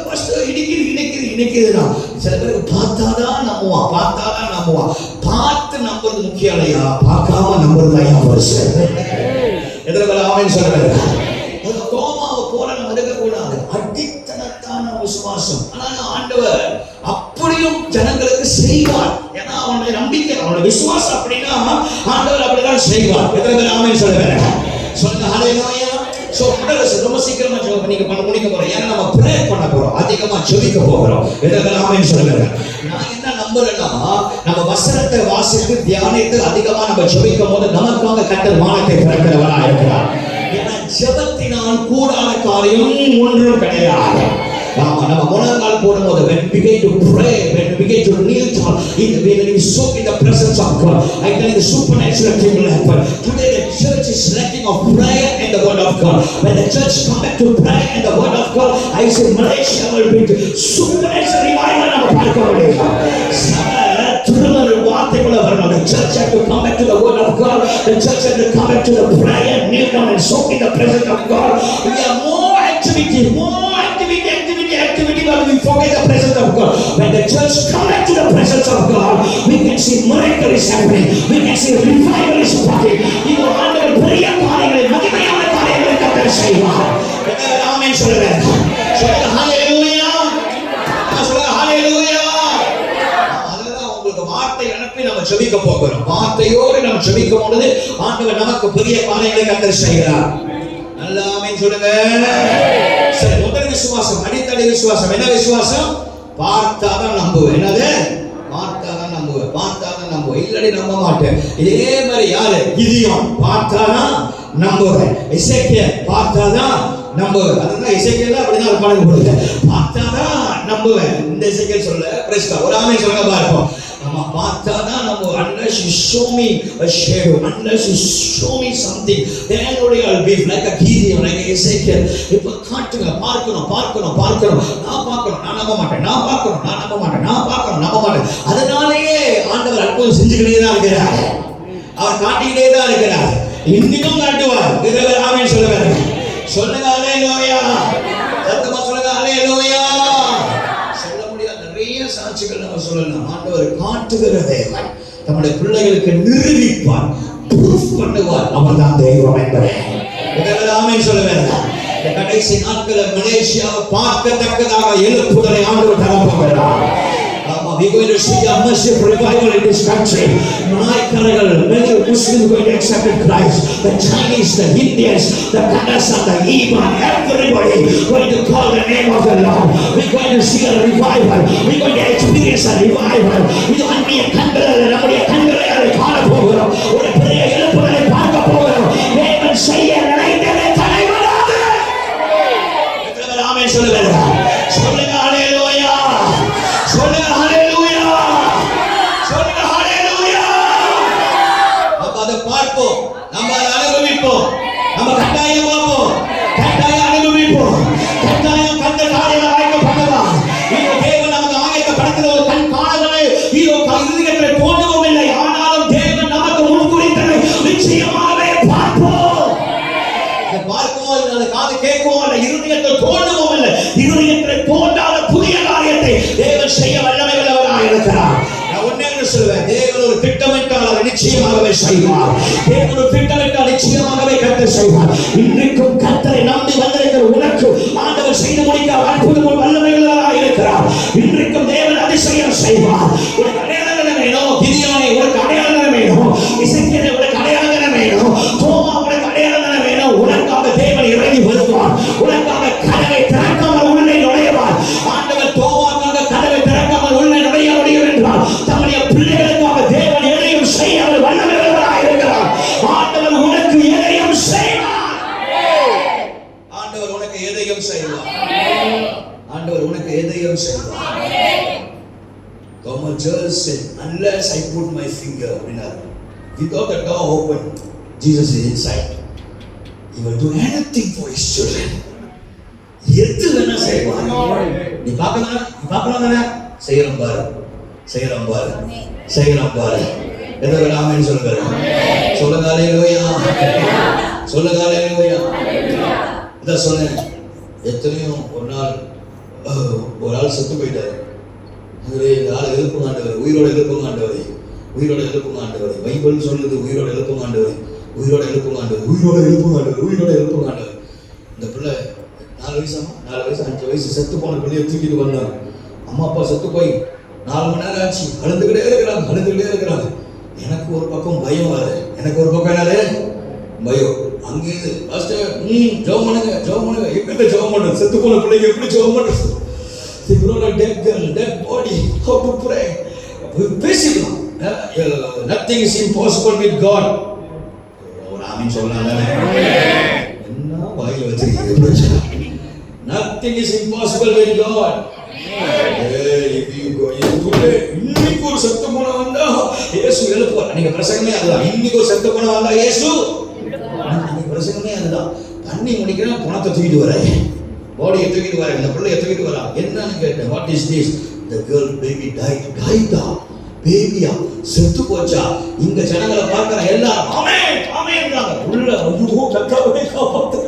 பாஸ்டர் இனிக்குதுடா. சில பேருக்கு பார்த்தாதான் நம்புவான். பார்த்து நம்புறது முக்கியம் இல்லையா, பார்க்காம நம்புறதுதான் அவசியம். எத்தனை பேர் ஆமென் சொல்றாங்க? தோமாவை போல நம்ம இருக்கக்கூடாது. அடித்தனத்தான விசுவாசம். ஆனா ஆண்டவர் அப்படியும் ஜனங்களுக்கு செய்வார். ஏன்னா அவனுடைய நம்பிக்கை, அவனுடைய விசுவாசம் அப்படின்னா ஆண்டவர் அப்படிதான் செய்வார். எத்தனை பேர் ஆமென் சொல்றாங்க? சொல்லுங்க ஹல்லேலூயா. சோ ரொம்ப சீக்கிரமா ஜெபம் நீங்க பண்ண முடிக்க போறோம். ஏன்னா நம்ம ப்ரே பண்ண போறோம், அதிகமா ஜெபிக்க போறோம். எத்தனை பேர் ஆமென் சொல்றாங்க? நான் என்ன நம்புறேன்னா, நம்ம வசனத்தை வாசித்து தியானித்து அதிகமா நம்ம ஜெபிக்கும் போது நமக்காக கர்த்தர் வானத்தை திறக்கிறவரா இருக்கிறார். ஏன்னா ஜெபத்தினால் கூடாத காரியம் ஒன்றும் கிடையாது. நம்ம முழங்கால் போடும்போது when we begin to pray, when we begin to kneel down, when we soak in the presence of God, I tell you the supernatural thing will happen. Today the church is lacking of prayer and the word of God. When the church come back to prayer and the word of God, I say Malaysia will be supernatural revival. நம்ம பார்க்க முடியும். திருமண வார்த்தைகளை வரணும். The church have to come back to the word of God. The church have to come back to the prayer, kneel down and soak in the presence of God. We have more activity, but we forget the presence of God. When the church come back to the presence of God, we can see miracle is happening. We can see revival is happening. You are under பெரிய காரியங்களை, மகிமையான காரியங்களை கர்த்தர் செய்வார். ஆமென் சொல்லுங்க. சொல்லுங்க ஹல்லேலூயா. சொல்லுங்க ஹல்லேலூயா. அதனால உங்களுக்கு வார்த்தை அனுப்பி நம்ம ஜெபிக்க போகிறோம். வார்த்தையோடு நம்ம ஜெபிக்கும் பொழுது ஆண்டவர் நமக்கு பெரிய காரியங்களை கர்த்தர் செய்கிறார். நல்லா ஆமென் சொல்லுங்க. சரி, முதல் விசுவாசம், அடித்தள விசுவாசம். என்ன விசுவாசம்? பார்த்தாதான் நம்புவேன். என்னது? பார்த்தாதான் நம்புவேன். இல்லடி நம்ப மாட்டேன். இதே மாதிரி யாரு? கிதியோன் பார்த்தாதான் நம்புவேன். எசேக்கியேல் பார்த்தாதான் நம்புவேன். அதுதான் எசேக்கியேல் அப்படிதான் ஒரு பாடல் போடுங்க. பார்த்தாதான் நம்புவேன். இந்த எசேக்கியேல் சொல்ல பிரேஸ் காட். ஒரு ஆமென் சொல்லுங்க பாருங்க. நம்ம பார்த்தாதான் நம்ம unless you show me a shadow, unless you show me something, then only I'll be like a Gideon, like Ezekiel. இப்ப காட்டுங்க, பார்க்கணும். நான் நம்ப மாட்டேன். அதனாலேயே ஆண்டவர் அற்புதம் செஞ்சுக்கிட்டே தான் இருக்கிறார். அவர் காட்டிக்கிட்டே தான் இருக்கிறார். இன்னும் காட்டுவார். இதெல்லாம் ஆமென் சொல்லுங்க. சொல்லுங்க ஹல்லேலூயா. சத்தமா சொல்லுங்க ஹல்லேலூயா. சாட்சிகள் நம்ம சொல்லலாம். ஆண்டவர் காட்டுகிற தேவன் நம்முடைய பிள்ளைகளுக்கு நிரூபிப்பார், ப்ரூஃப் பண்ணுவார். அவர்தான் தெய்வம் என்பதை ஆமென் சொல்லுங்க. இந்த கடைசி நாட்களில் மலேசியாவை பார்க்கத்தக்கதாக எழுப்புதலை ஆண்டவர் தரப்போகிறார். We're going to see a massive revival in this country. நாய்க்கரைகள், many Muslims going to accept Christ. The Chinese, the Indians, the Kannada, the Iban, everybody going to call the name of the Lord. We're going to see a revival. We're going to experience a revival. இது அந்நிய கண்களில் நம்முடைய கண்களை அதை காண போகிறோம். ஒரு பெரிய எழுப்புதலை பார்க்க போகிறோம். தேவன் செய்ய நினைத்ததை தடைபடாது. எத்தனை பேர் ஆமென் சொல்லுங்க? சொல்லுங்க ஹalleluya. சொல்லுங்க ஹalleluya. சொல்லுங்க ஹalleluya. நம்ம அதை பார்ப்போம். நம்ம அதை அனுபவிப்போம். நம்ம கட்டாயம் பார்ப்போம். கட்டாயம் அனுபவிப்போம். கட்டாயம் கண்ட காரியங்களை ஆயத்தப்படுவார். இந்த தேவன் நமக்கு ஆயத்தப்படுத்துகிற ஒரு கண் காணலை இதோ இருதயத்தை தோன்றவும் இல்லை. ஆனாலும் தேவன் நமக்கு முன்குறித்ததை நிச்சயமாகவே பார்ப்போம். அதை பார்க்கவும் இல்லை, அதை காது கேட்கவும் இல்லை, இருதயத்தை தோன்றவும் இல்லை. இருதயத்தை தோன்றாத புதிய காரியத்தை தேவன் செய்ய வல்லமை உள்ளவராக இருக்கிறார். நான் ஒண்ணே சொல்லுவேன், தேவன் ஒரு திட்டமிட்டால் அதை நிச்சயமாகவே செய்வார். தேவன் ஒரு திட்டமிட்டால் நிச்சயமாகவே கர்த்தர் செய்வார். இன்றைக்கும் கர்த்தரை நம்பி வந்திருக்கிற உனக்கு ஆண்டவர் செய்து முடிக்க அற்புதமும் வல்லமை உள்ளவராக இருக்கிறார். இன்றைக்கும் தேவன் அதிசயம் செய்வார். உனக்கு அடையாளம் வேணும், கிதியோனே உனக்கு அடையாளம் வேணும், இசைக்கியனே உனக்கு அடையாளம் வேணும், தோமா உனக்கு அடையாளம் வேணும். உனக்காக தேவன் இறங்கி வருவார். உனக்காக கதவை திறக்காமல் உள்ளே நுழைவார். ஆண்டவர் தோமாக்காக கதவை திறக்காமல் உள்ளே நுழைய முடியும் என்றால் தம்முடைய பிள்ளைகளுக்காக தேவன் எதையும் செய்ய அவர் வல்லமை உள்ளவராக இருக்கிறார். ஆண்டவர் உனக்கு எதையும் செய்வார். ஆண்டவர் உனக்கு எதையும் செய்வார். ஆண்டவர் உனக்கு எதையும் செய்வார். Thomas Jones said, unless I put my finger without the door open, Jesus is inside. He will do anything for his children. எது வேணா செய்வார். நீ பார்க்கலாம் தானே? செய்யறோம் பாரு, செய்யறோம் பாரு, செய்யறோம் பாரு. எதை ஆமென் சொல்லுங்க. சொல்லுங்க ஹalleluya. சொல்லுங்க ஹalleluya. இதான் சொன்னேன். எத்தனையோ ஒரு நாள் ஒரு ஆள் செத்து போயிட்டாரு. இந்த ஆள் எழுப்புங்க ஆண்டவர், உயிரோட எழுப்புங்க ஆண்டவர், உயிரோட எழுப்புங்க ஆண்டவர். பைபிள் சொல்லுது உயிரோட எழுப்புங்க ஆண்டவர், உயிரோட எழுப்புங்க ஆண்டவர், உயிரோட எழுப்புங்க ஆண்டவர், உயிரோட எழுப்புங்க ஆண்டவர். இந்த பிள்ளை 4 வயசாமா, 4 வயசு 5 வயசு செத்து போன பிள்ளையை தூக்கிட்டு வந்தாங்க. அம்மா அப்பா செத்து போய் 4 மணி நேரம் ஆச்சு. அழுதுகிட்டே இருக்கிறாங்க. எனக்கு ஒரு பக்கம் பயம் வருது. எனக்கு ஒரு பக்கம் என்னது பயம். அங்கேருந்து ஃபர்ஸ்ட் ஜெபம் பண்ணுங்க. எப்படி ஜெபம் பண்ணுறது? செத்து போன பிள்ளைங்க எப்படி ஜெபம் பண்ணுறது? dead girl, dead body, how to pray? பேசிக்கலாம். Nothing is impossible with God. ஒரு ஆமென் சொல்லலாம் தானே? என்ன வாயில வச்சிருக்கீங்க? Nothing is impossible with God. If you go today, இன்னைக்கு ஒரு செத்து போன வந்தா இயேசு எழுப்புவார். நீங்க பிரசங்கமே அதுதான். இன்னைக்கு ஒரு செத்து போன வந்தா இயேசு நீங்க பிரசங்கமே அதுதான். பண்ணி முடிக்கிறேன், பணத்தை தூக்கிட்டு வரேன், பாடியை தூக்கிட்டு வரேன், இந்த பிள்ளையை தூக்கிட்டு வரா. என்னன்னு கேட்டேன். What is this? The girl baby died. பேபியா செத்து போச்சா? இங்க ஜனங்களை பார்க்கிற எல்லாரும் ஆமென் ஆமென்றாங்க. உள்ள ஐயோ கத்தாவே காப்பாத்துங்க.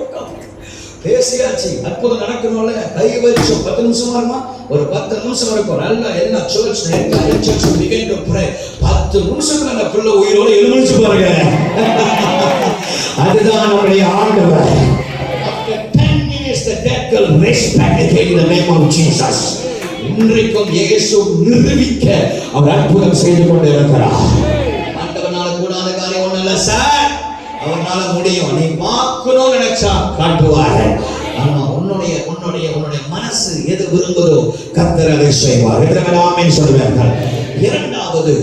பேசியாச்சு, அற்புதம் நடக்கணும்ல. கை வச்சு 10 நிமிஷமா இருக்குமா? ஒரு 10 நிமிஷம் இருக்கும். நல்லா எல்லா சர்ச் begin to pray. 10 நிமிஷத்துல அந்த பிள்ளை உயிரோட எழுந்துச்சு பாருங்க. அதுதான் நம்முடைய ஆண்டவர். After 10 minutes the dead girl raised back again in the name of Jesus. இன்றைக்கும் இயேசு நிரூபிக்க அவர் அற்புதம் செய்து கொண்டிருக்கிறார். ஆண்டவனால கூடாத காரியம் ஒண்ணு இல்ல சார். அவனால முடியும். நீ பார்க்கணும்னு நினைச்சா காட்டுவார். ஆனா உன்னுடைய மனசு எது விரும்புதோ கர்த்தர் அதை செய்வார். எத்தனை ஆமென் சொல்லுவார்கள்? இரண்டாவது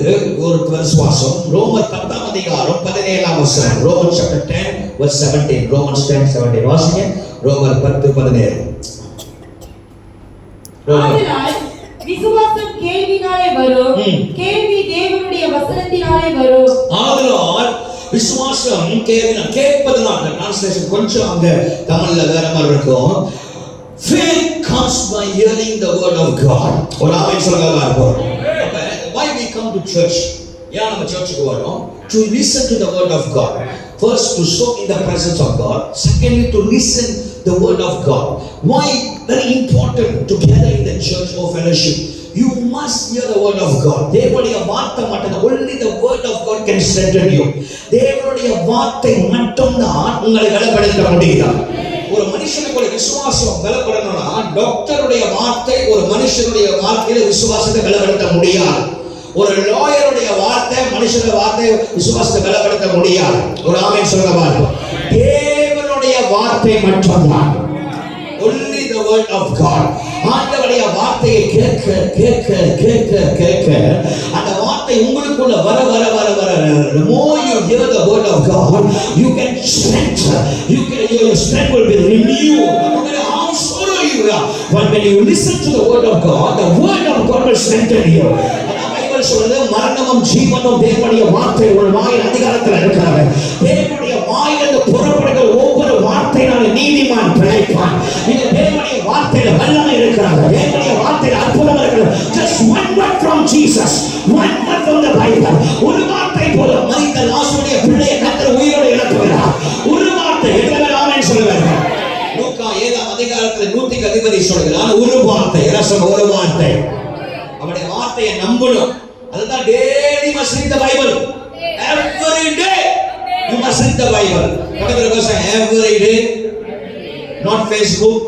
ஒரு விசுவாசம். ரோமர் 10 அதிகாரம் 17 வசனம். Roman chapter 10 verse 17. Romans 10:17 வாசிங்க. ரோமர் 10:17. ஆதலால் விசுவாசம் கேள்வினாலே வரும், கேள்வி தேவனுடைய வசனத்தினாலே வரும். ஆதலால் விசுவாசம் கேட்பதனால. டிரான்ஸ்லேஷன் கொஞ்சம் அங்க தமிழ்ல வேற மாதிரி இருக்கும். Faith comes by hearing the word of God. ஒரு ஆமென் சொல்லுங்க பாருங்க. Why we come to church? ஏன் நம்ம சர்ச்சுக்கு வரோம்? To listen to the word of God. First to soak in the presence of God. Secondly to listen the word of God. Why very important to gather in the church or fellowship? You must hear the word of God. தேவனுடைய வார்த்தை மட்டும். Only the word of God can strengthen you. தேவனுடைய வார்த்தை மட்டும் தான் உங்களை பலப்படுத்த முடியும். ஒரு மனுஷனுக்குள்ள விசுவாசம் பலப்படணும்னா டாக்டருடைய வார்த்தை ஒரு மனுஷனுடைய வார்த்தையில விசுவாசத்தை பலப்படுத்த முடியாது. ஒரு லாயருடைய வார்த்தை மனுஷனுடைய வார்த்தை விசுவாசத்தை பலப்படுத்த முடியாது. ஒரு ஆமென் சொல்லுங்க பாருங்க. தேவனுடைய வார்த்தை மட்டும்தான். Only the word of God. ஆண்டவருடைய வார்த்தையை கேட்க கேட்க கேட்க கேட்க அந்த வார்த்தை உங்களுக்குள்ள வர வர வர வர the more you hear the word of God, you can strengthen, your strength will be renewed. No matter how sorrow you are, but when you listen to the word of God, the word of God will strengthen you. சொல்றது மரணமும் ஜீவனும் தேவனுடைய வார்த்தை ஒரு வாயின் அதிகாரத்தில் இருக்கிறாங்க. தேவனுடைய வாயிலிருந்து புறப்படுகிற ஒவ்வொரு வார்த்தையினால நீதிமான் பிழைப்பான். இந்த தேவனுடைய வார்த்தையில வல்லமை இருக்கிறாங்க. தேவனுடைய வார்த்தையில அற்புதம் இருக்கிறது. Just one word from Jesus, one word from the Bible. ஒரு வார்த்தை போதும். மரித்த லாசருடைய பிள்ளையை கர்த்தர் உயிரோடு எழுப்புகிறார். ஒரு வார்த்தை. எத்தனை பேர் ஆமென் சொல்லுவாங்க? லூக்கா 7ஆம் அதிகாரத்தில் நூற்றுக்கு அதிபதி சொல்கிறார் ஒரு வார்த்தை. ஒரு வார்த்தை. அவருடைய வார்த்தையை நம்பணும். அதுதான் daily must read the Bible. Every day you must read the Bible. பக்கத்துல பேச every day, not Facebook.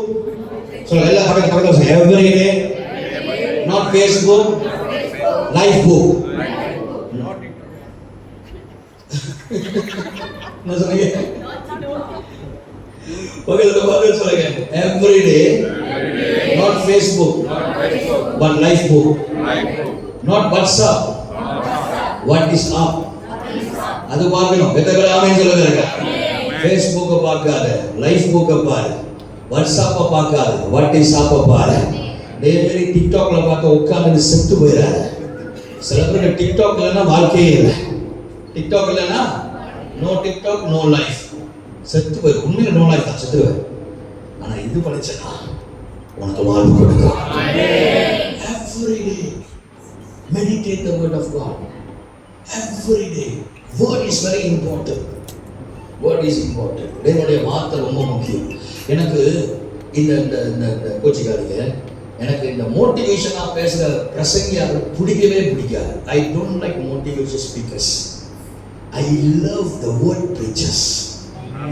சொல்லுங்க எல்லா பக்கத்துல பேச every day, not Facebook, life book. என்ன சொல்றீங்க? பக்கத்துல பாத்து சொல்லுங்க every day, not Facebook, but life book. Not WhatsApp. What is up? அது பார்க்கணும். எத்தனை ஆமென் சொல்லுங்க. Facebook பார்க்காத, லைஃப் புக்க பாரு. WhatsApp பார்க்காத, what is up பாரு. டெய்லி TikTokல பார்த்து உட்கார்ந்து செத்து போயிராத. சில பேருக்கு TikTok இல்லனா வாழ்க்கையே இல்லை. TikTok இல்லனா no TikTok no life. செத்து போய் உண்மையில no life தான் செத்து போய். ஆனா இது படிச்சனா உனக்கு வாழ்வு கொடுக்கும். Every day meditate the word of God. Every day. Word is very important. Word is important. தேவனுடைய வார்த்தை ரொம்ப முக்கியம். எனக்கு இந்த கோச்சிக்காரங்க எனக்கு இந்த மோட்டிவேஷனா பேசுற பிரசங்கியார் பிடிக்கவே பிடிக்காது. I don't like motivation speakers. I love the word preachers.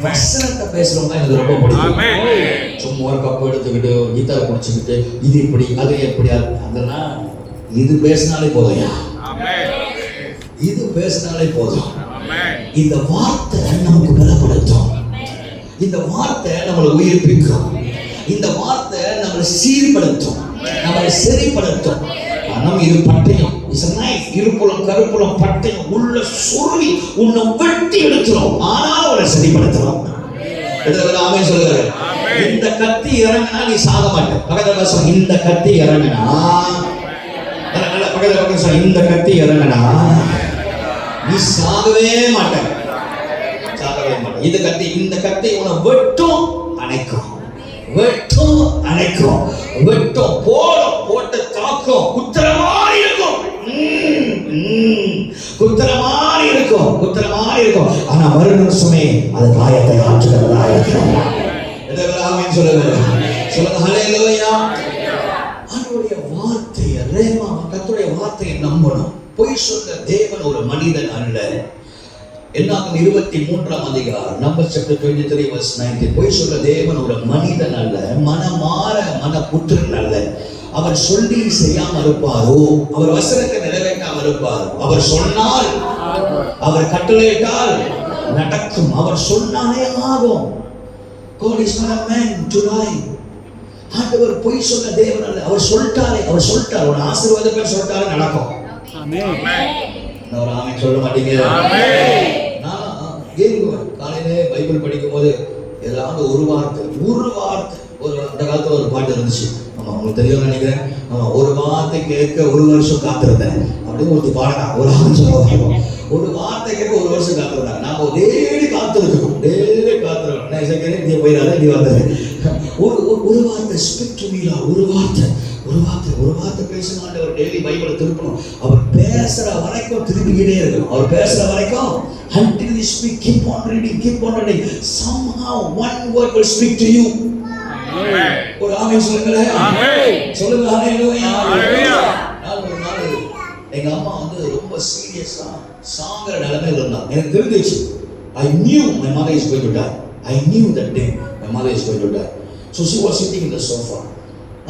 வசனத்தை பேசுறவங்க எனக்கு ரொம்ப பிடிக்கும். சும்மா ஒரு கப் எடுத்துக்கிட்டு கீதாரை குடிச்சுக்கிட்டு இது இப்படி அது எப்படி அதெல்லாம் இது பேசினாலே போதும்யா. இது பேசினாலே போதும். இந்த வார்த்தை நமக்கு பலப்படுத்தும். இந்த வார்த்தை நம்மளை உயிர்ப்பிக்கும். இந்த வார்த்தை நம்மளை சீர்படுத்தும், நம்மளை சரிப்படுத்தும். ஆனால் இது பட்டயம், இருப்புலம் கருப்புலம் பட்டயம் உள்ள சொருவி உன்னை வெட்டி எடுத்துரும். ஆனால் உன்னை சரிப்படுத்துறோம். ஆமென் சொல்லுங்க. இந்த கத்தி இறங்கினா நீ சாக மாட்டே. பக்கத்துல இந்த கத்தி இறங்கினா இந்த கத்தி இறங்கினா நீ சாகவே மாட்ட. இந்த கத்தி உன வெட்டும் அணைக்கும், வெட்டும் அணைக்கும், வெட்டும் போடும், போட்டு தாக்கும், குத்திரமாய் இருக்கும், குத்திரமாய் இருக்கும், குத்திரமாய் இருக்கும். ஆனா மறுநிமிஷமே அது காயத்தை ஆற்றுகிறதா இருக்கும். ஆமென் சொல்லுங்க. சொல்லுங்க ஹல்லேலூயா. அவருடைய வார்த்தையை ரேமா கர்த்தருடைய வார்த்தையை நம்பணும். பொய் சொல்ல தேவன் ஒரு மனிதன் அல்ல. என்னாகும் 23ஆம் அதிகாரம் நம்பர் சாப்டர் 23 verse 19. பொய் சொல்ல தேவன் ஒரு மனிதன் அல்ல, மனமாற மனப்புத்திரன் அல்ல. அவர் சொல்லி செய்யாமல் இருப்பாரோ, அவர் வசனத்தை நிறைவேற்றாமல் இருப்பாரோ. அவர் சொன்னால், அவர் கட்டளையிட்டால் நடக்கும். அவர் சொன்னாலே ஆகும். God is not a man to lie. ஆண்டவர் பொய் சொல்ல தேவன் அல்ல. அவர் சொல்லிட்டாரே, அவர் சொல்லிட்டார் ஒரு ஆசீர்வாதத்தை சொல்லிட்டாரே நடக்கும். ஆமென். நான் ஆமென் சொல்ல மாட்டீங்க. ஆமென். நான் காலையிலே பைபிள் படிக்கும் போது ஏதாவது ஒரு வார்த்தை ஒரு அந்த காலத்துல ஒரு பாட்டு இருந்துச்சு. ஆமா உங்களுக்கு தெரியும் நினைக்கிறேன். ஆமா ஒரு வார்த்தை கேட்க ஒரு வருஷம் காத்திருந்தேன் அப்படின்னு ஒரு பாடா ஒரு ஒரு வார்த்தை கேட்க ஒரு வருஷம் காத்திருந்தாங்க. நாம டெய்லி காத்திருக்கோம், டெய்லி காத்திருக்கோம். நான் இசைக்கிறேன், நீ போயிடாத, நீ வந்தது ஒரு வார்த்தை ஸ்பீக் டு மீ. ஒரு வார்த்தை பேசினாலே அவர் டெய்லி பைபிளை திருப்பணும். அவர் பேசுற வரைக்கும் திருப்பிக்கிட்டே இருக்கணும். அவர் பேசுற வரைக்கும் until you speak, keep on reading. Somehow one word will speak to you. Amen. ஒரு ஆமென் சொல்லுங்க. ஆமென். சொல்லுங்க ஹalleluya. ஹalleluya. ஒரு நாள் எங்க அம்மா வந்து ரொம்ப சீரியஸா சாங்கற நிலைமையில இருந்தாங்க. எனக்கு தெரிஞ்சிச்சு. I knew my mother is going to die. I knew that day my mother is going to die. So she was sitting in the sofa.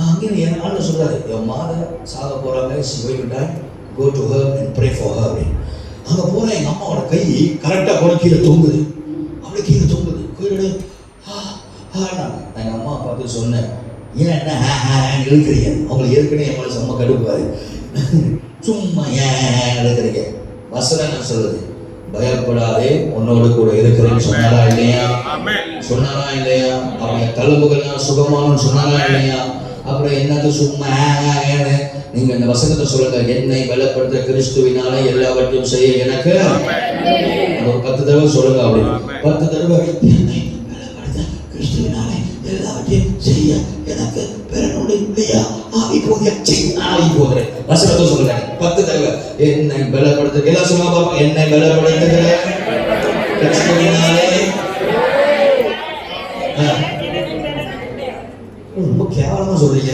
அங்கே என் ஆண்டு சொல்றாரு, என் மாதா சாக போறாங்க, she going to die, go to her and pray for her. அங்கே போன எங்கள் அம்மாவோட கை கரெக்டாக போன கீழே தொங்குது, அப்படியே கீழே தொங்குது. கீழே எங்கள் அம்மா பார்த்து சொன்னேன், ஏன் என்ன எழுக்கிறீங்க? அவங்களுக்கு ஏற்கனவே என் மேலே செம்ம கடுப்பாரு, சும்மா ஏன் எழுக்கிறீங்க? வசனம் நான் சொல்லுது, பயப்படாதே உன்னோடு கூட இருக்கிறேன்னு சொன்னாரா இல்லையா? சொன்னாரா இல்லையா? அவங்க தழும்புகள்லாம் சுகமானு சொன்னாரா இல்லையா? அப்புறம் என்னது சும்மா நீங்க இந்த வசனத்தை சொல்லுங்க, என்னை பலப்படுத்த கிறிஸ்துவினாலே எல்லாவற்றையும் செய்ய எனக்கு. ஒரு 10 தடவை சொல்லுங்க, அப்படி 10 தடவை என்னை பலப்படுத்த கிறிஸ்துவினாலே எல்லாவற்றையும் செய்ய எனக்கு பெறனோடு இல்லையா? ஆவி போதிய ஆவி போகிற வசனத்தை சொல்லுங்க 10 தடவை. என்னை பலப்படுத்த, எல்லாம் சொல்லுங்க பாப்பா, என்னை பலப்படுத்துகிற கிறிஸ்துவினாலே. ரொம்ப கேவலமா சொல்றீங்க,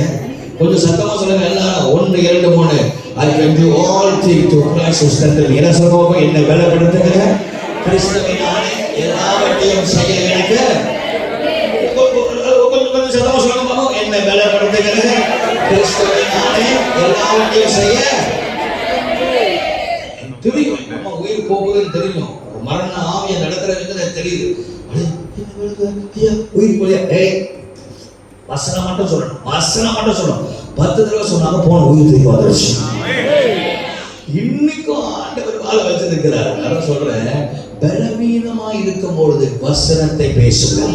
கொஞ்சம் சத்தமா சொல்லுங்க எல்லாரும். 1 2 3 I can do all things through Christ who strengthens me. என்ன சொல்லுங்க, என்னை பலப்படுத்துகிற கிறிஸ்துவினாலே எல்லாவற்றையும் செய்ய எனக்கு. கொஞ்சம் சத்தமா சொல்லுங்க பாப்போம், என்னை பலப்படுத்துகிற கிறிஸ்துவினாலே எல்லாவற்றையும் செய்ய தெரியும். நம்ம உயிர் போகுதுன்னு தெரியும், மரண ஆவியை நடக்கிற விதத்துல தெரியுது. உயிர் போலியா வசனம் மட்டும் சொல்லணும், வசனம் மட்டும் சொல்லணும். 10 தடவை சொன்னாங்க, போன உயிர் திரும்பி வந்துருச்சு. இன்னைக்கும் ஆண்டவர் வாழ வச்சிருக்கிறார். நான் சொல்றேன், பலவீனமா இருக்கும் பொழுது வசனத்தை பேசுங்க,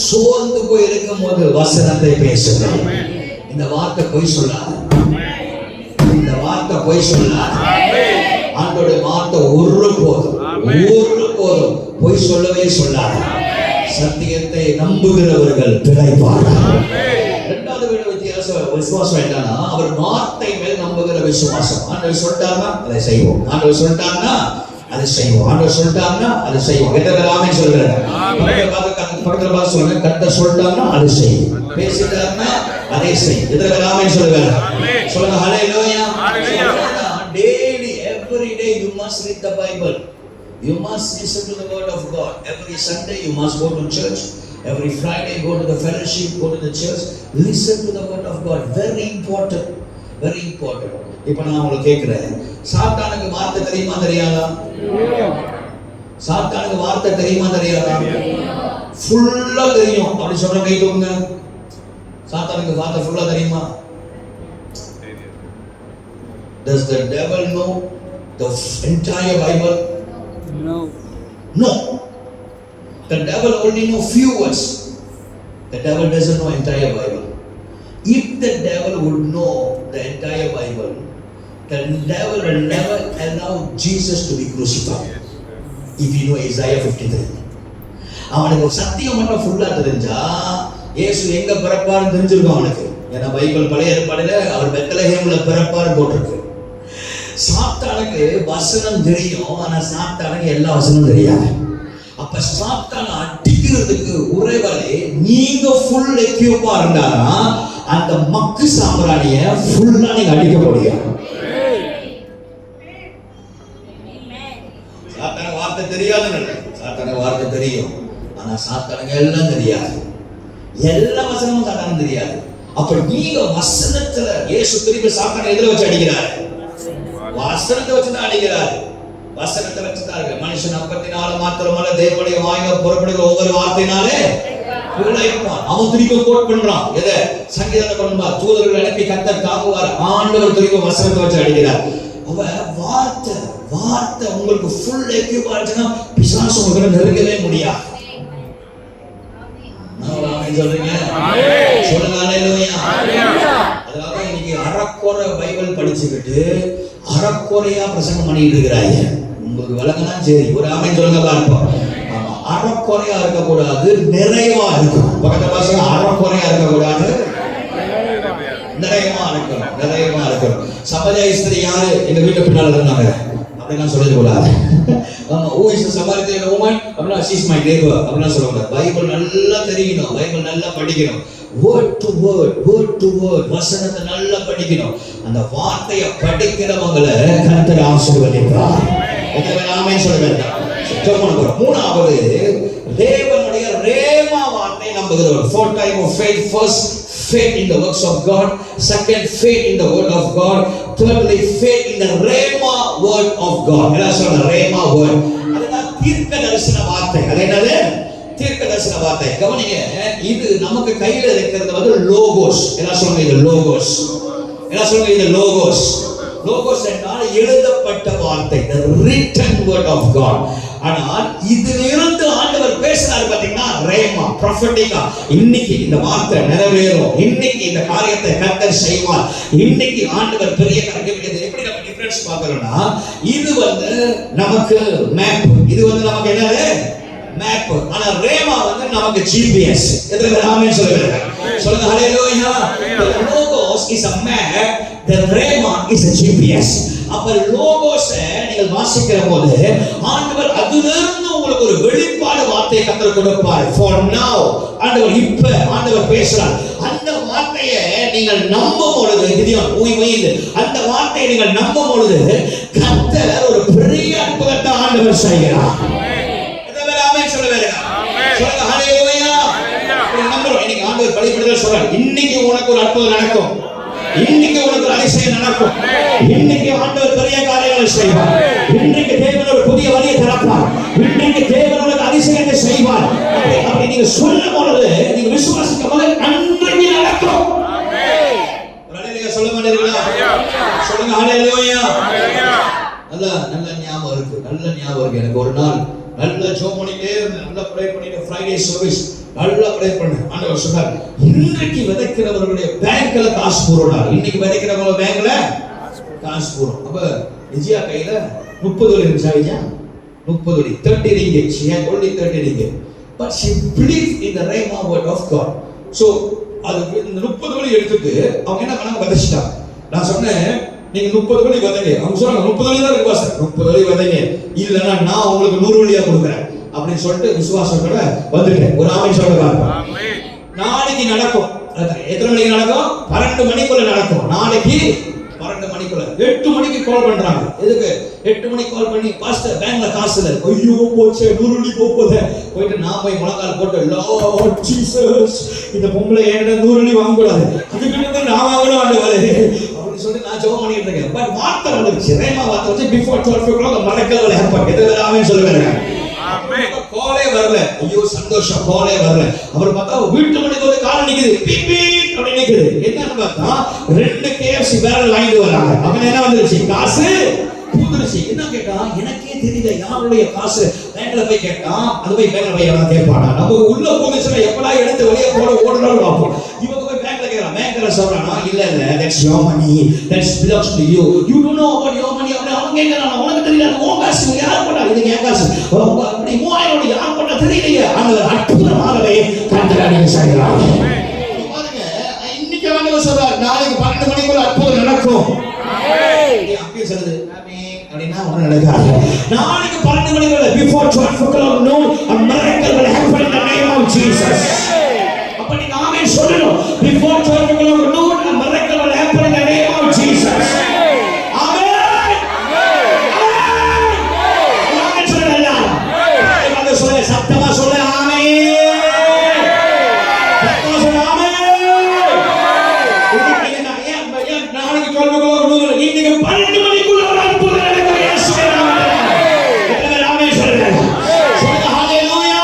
சோர்ந்து போய் இருக்கும் போது வசனத்தை பேசுங்க. இந்த வார்த்தை பொய் சொல்லாது, இந்த வார்த்தை பொய் சொல்லாது. ஆண்டோட வார்த்தை ஒரு போதும் பொய் சொல்லவே சொல்லாது. சத்தியத்தை நம்புகிறவர்கள் பிழைப்பார்கள். இரண்டாவது விசுவாசம் என்னன்னா, அவர் வார்த்தை மேல் நம்புகிற விசுவாசம். ஆண்டவர் சொல்லிட்டாருன்னா அதை செய்வோம், ஆண்டவர் சொல்லிட்டாருன்னா அதை செய்வோம், ஆண்டவர் சொல்லிட்டாருன்னா அதை செய்வோம். எல்லாமே சொல்றாரு. பக்கத்துல பார்த்து சொல்லுங்க, கர்த்தர் சொல்லிட்டாருன்னா அதை செய்யும், பேசிட்டாருன்னா அதை செய்யும். எல்லாமே சொல்றாரு. சொல்லுங்க ஹல்லேலூயா. Daily, every day you must read the Bible. You must listen to the word of God. Every Sunday you must go to church. Every Friday go to the fellowship, go to the church. Listen to the word of God. Very important. Very important. இப்போ நான் உங்களுக்கு கேட்கிறேன், சாத்தானுக்கு வார்த்தை தெரியுமா தெரியாதா? சாத்தானுக்கு வார்த்தை தெரியுமா தெரியாதா? ஃபுல்லா தெரியும். அப்படி சொல்ற கை தூக்குங்க. சாத்தானுக்கு வார்த்தை ஃபுல்லா தெரியுமா? Does the devil know the entire Bible? No. The devil only know few words. The devil doesn't know entire Bible. If the devil would know the entire Bible, the devil will never allow Jesus to be crucified. If you know Isaiah 53. அவனுக்கு சத்தியம் மட்டும் ஃபுல்லா தெரிஞ்சா இயேசு எங்க பிறப்பாருன்னு தெரிஞ்சிருக்கும் அவனுக்கு. ஏன்னா பைபிள் பழைய ஏற்பாடுல அவர் பெத்லகேம்ல பிறப்பாருன்னு போட்டிருக்கு. சாத்தானுக்கு வசனம் தெரியும், ஆனா சாத்தானுக்கு எல்லா வசனமும் தெரியாது. அப்ப சாத்தான அடிக்கிறதுக்கு ஒரே வழி, நீங்க ஃபுல் எக்யூப்பா இருந்தானா அந்த மக்கு சாம்பிராணிய ஃபுல்லா நீங்க அடிக்க முடியும். சாத்தான வார்த்தை தெரியாதுன்னு, சாத்தான வார்த்தை தெரியும், ஆனா சாத்தானுக்கு எல்லாம் தெரியாது, எல்லா வசனமும் சாத்தானுக்கு தெரியாது. அப்ப நீங்க வசனத்துல, இயேசு திருப்பி சாத்தானை எதிர வச்சு அடிக்கிறாரு, வசனத்தை வச்சுதான் அடிக்கிறாரு, வசனத்தை வச்சுதான். மனுஷன் அப்பத்தினால மாத்திரமல்ல தேவனுடைய வாயில புறப்படுகிற ஒவ்வொரு வார்த்தையினாலே பிழைப்பான். அவன் திருப்பி கோட் பண்றான், எதை? சங்கீதத்தை கொண்டார், தூதர்கள் அனுப்பி கர்த்தர் தாங்குவார். ஆண்டவர் திருப்பி வசனத்தை வச்சு அடிக்கிறார். அவ வார்த்தை வார்த்தை உங்களுக்கு ஃபுல் எக்யூப் ஆச்சுன்னா பிசாசு உங்களுக்கு நெருங்கவே முடியாது. சொல்றீங்க சொல்லுங்க ஹல்லேலூயா. அதாவது இன்னைக்கு அறக்குறை பைபிள் படிச்சுக்கிட்டு அறக்குறையா பிரசங்கம் பண்ணிட்டு இருக்கிறாங்க. உங்களுக்கு விளங்கினா சரி, ஒரு ஆமென் சொல்லுங்க பார்ப்போம். ஆமா, அறக்குறையா இருக்கக்கூடாது, நிறைவா இருக்கணும். பக்கத்துல பாருங்க, அறக்குறையா இருக்கக்கூடாது, நிறைவா இருக்கணும், நிறைவா இருக்கணும். சமரிய ஸ்திரீ யாரு? எங்க வீட்டு பின்னால இருந்தாங்க அப்படின்னா சொல்லிட கூடாது. ஆமா, who is the Samaritan woman? அப்படின்னா she is my neighbor அப்படின்னா சொல்லக்கூடாது. பைபிள் நல்லா தெரியணும், பைபிள் நல்லா படிக்கணும். word to word வசனத்தை நல்லா படிக்கணும். அந்த வார்த்தையை படிக்கிறவங்களை கர்த்தர் ஆசீர்வதிப்பார். ஆமென் சொல்லுங்க. மூணாவது, தேவனுடைய ரேமா வார்த்தை நம்ம நம்புகிறவர். 4 type of faith. First, faith in the works of God. Second, faith in the word of God. Thirdly, faith in the rhema word of God. எல்லாம் சொல்லுங்க, rhema word. அதுதான் தீர்க்க தரிசன வார்த்தை. அது என்னது? தீர்க்க தரிசன வார்த்தை. கவனிங்க, இது நமக்கு கையில இருக்கிறது வந்து லோகோஸ். எல்லாம் சொல்லுங்க, இது லோகோஸ். எல்லாம் சொல்லுங்க, இது லோகோஸ். லோகோஸ் என்றால் எழுதப்பட்ட வார்த்தை, the written word of God. ஆனால் இதிலிருந்து ஆண்டவர் பேசுறாரு பாத்தீங்கன்னா, ரேமா, ப்ராஃபட்டிக்கா. இன்னைக்கு இந்த வார்த்தை நிறைவேறும், இன்னைக்கு இந்த காரியத்தை கர்த்தர் செய்வார், இன்னைக்கு ஆண்டவர் பெரிய காரியம். எப்படி நம்ம டிஃபரன்ஸ் பார்க்கறோம்னா, இது வந்து நமக்கு மேப், இது வந்து நமக்கு என்னது மேப். ஆனா ரேமா வந்து நமக்கு ஜிபிஎஸ். எத்தனை பேர் ஆமென் சொல்லுங்க? சொல்லுங்க ஹalleluya. The logos is a map, the rhema is a GPS. அப்ப லோகோஸ் நீங்கள் வாசிக்கிற போது ஆண்டவர் அதிலிருந்து உங்களுக்கு ஒரு வெளிப்பாடு வார்த்தையை கர்த்தர் கொடுப்பார். For now, ஆண்டவர் இப்ப ஆண்டவர் பேசுறார். அந்த வார்த்தையை நீங்கள் நம்பும் பொழுது, கிதியோன் உயிர் அந்த வார்த்தையை நீங்கள் நம்பும் பொழுது கர்த்தர் ஒரு பெரிய அற்புதத்தை ஆண்டவர் செய்கிறார். சொல்லுங்க ஹalleluya. நம்புறோம். இன்னைக்கு ஆண்டவர் பலிபீடத்தில் சொல்றார், இன்னைக்கு உனக்கு ஒரு அற்புதம் நடக்கும், இன்னைக்கு உனக்கு ஒரு அதிசயம் நடக்கும், இன்னைக்கு ஆண்டவர் பெரிய காரியங்களை செய்வார், இன்னைக்கு தேவன் ஒரு புதிய வழியை திறப்பார், இன்னைக்கு தேவன் உனக்கு அதிசயத்தை செய்வார். அப்படி நீங்க சொல்லும் பொழுது, நீங்க விசுவாசிக்கும் போது அன்றைக்கு நடக்கும். ஹalleluya சொல்ல மாட்டீங்களா? சொல்லுங்க ஹalleluya. நல்ல ஞாபகம் இருக்கு, நல்ல ஞாபகம் இருக்கு. எனக்கு ஒரு நாள் நல்ல ஜெபம் பண்ணிட்டே இருந்தேன், நல்லா ப்ரே பண்ணிட்டு ஃப்ரைடே சர்வீஸ் நல்லா ப்ரே பண்ணேன். ஆண்டவர் சொன்னார், இன்னைக்கு விதைக்கிறவர்களுடைய பேங்க்ல காசு போடுறாங்க, இன்னைக்கு விதைக்கிறவங்க பேங்க்ல காசு போடும். அப்ப விஜயா கையில 30 வெள்ளி இருந்துச்சா? விஜயா 30 வெள்ளி, 30 ringgit. She had only 30 ringgit, but she believed in the rhema word of God. So அது இந்த 30 வெள்ளி எடுத்துட்டு அவங்க என்ன பண்ணாங்க, விதைச்சிட்டாங்க. நான் சொன்னேன், நீங்க 30 வெள்ளி விதைங்க. அவங்க சொன்னாங்க 30 வெள்ளி தான் இருக்கு சார், 30 வெள்ளி விதைங்க, இல்லன்னா நான் உங்களுக்கு 100 வெள்ளியா கொடுக்குறேன் அப்படின்னு சொல்லிட்டு விசுவாசத்தோட வந்துட்டேன். ஒரு ஆமென் சொல்லுங்க. ஆமென். நாளைக்கு நடக்கும். எத்தனை மணிக்கு நடக்கும்? 12 மணிக்குள்ள நடக்கும். நாளைக்கு 12 மணிக்குள்ள. 8 மணிக்கு கால் பண்றாங்க. எதுக்கு? 8 மணிக்கு கால் பண்ணி, பாஸ்டர் பேங்க்ல காசு இல்ல. ஐயோ போச்சே, 100 வெள்ளி போகுது. போயிட்டு நான் போய் முழங்கால் போட்டு, லார்ட் ஜீசஸ், இந்த பொம்பளை என்கிட்ட 100 வெள்ளி வாங்க கூடாது, அதுக்கு நான் வாங்கணும் ஆண்டவரே அப்படின்னு சொல்லி நான் ஜெபம் பண்ணிட்டு இருக்கேன். பட் வார்த்தை வந்துருச்சு, ரேமா வார்த்தை வந்து பிஃபோர் 12 o'clock மறக்கல ஹேப்பன். எத்தனை ஆமென் சொல்லுங்க. காலே வரல. ஐயோ சந்தோஷம், காலே வரல. அவர் பார்த்தா வீட்டு மணிக்கு ஒரு கால் நிக்குது, பீபி அப்படி நிக்குது. என்னன்னு பார்த்தா 2 KFC வேற லைன் வராங்க. அவன் என்ன வந்துருச்சு, காசு புதுருச்சு. என்ன கேட்டா, எனக்கே தெரியல யாருடைய காசு. பேங்க்ல போய் கேட்டா, அது போய் பேங்க்ல போய் எவனா கேட்பானா? நமக்கு உள்ள போகுதுன்னா எப்படா எடுத்து வெளியே போட ஓடுறாலும் பார்ப்போம். இவங்க போய் பேங்க்ல கேட்கறான், பேங்க்ல சொல்றானா, இல்ல that's your money, that belongs to you, you don't know about your money. அவங்க கேட்கறான், உனக்கு தெரியல, உன் காசு யார் போட்டா? இது என் காசு. அப்படி 3000 யார் போட்டா தெரியலையே. ஆண்டவர் அற்புதமாகவே கர்த்தராக செய்கிறார். பாருங்க, இன்னைக்கு ஆண்டவர் சொல்றார், நாளைக்கு 12 மணிக்குள்ள அற்புதம் நடக்கும். ஆமென். அப்படியே சொல்லுது, ஆமென் அப்படினா ஒண்ணு நடக்காது. நாளைக்கு 12 மணிக்குள்ள before 12 o'clock noon a miracle will happen in the name of Jesus. அப்ப நீங்க ஆமென் சொல்லணும். before 12 o'clock noon a miracle will happen in the name of Jesus. ஆமென். ஆமென் சொல்லுங்க. ஆமென் சொல்லுங்க, சத்தமா சொல்லுங்க. ஆமென். சத்தமா சொல்லுங்க. ஆமென். நாளைக்கு 12 o'clock noon, இன்னைக்கு 12 மணிக்குள்ள ஒரு அற்புதம் நடக்கும். இயேசுவே நாமத்தில். ஆமென் சொல்லுங்க. சொல்லுங்க ஹalleluya.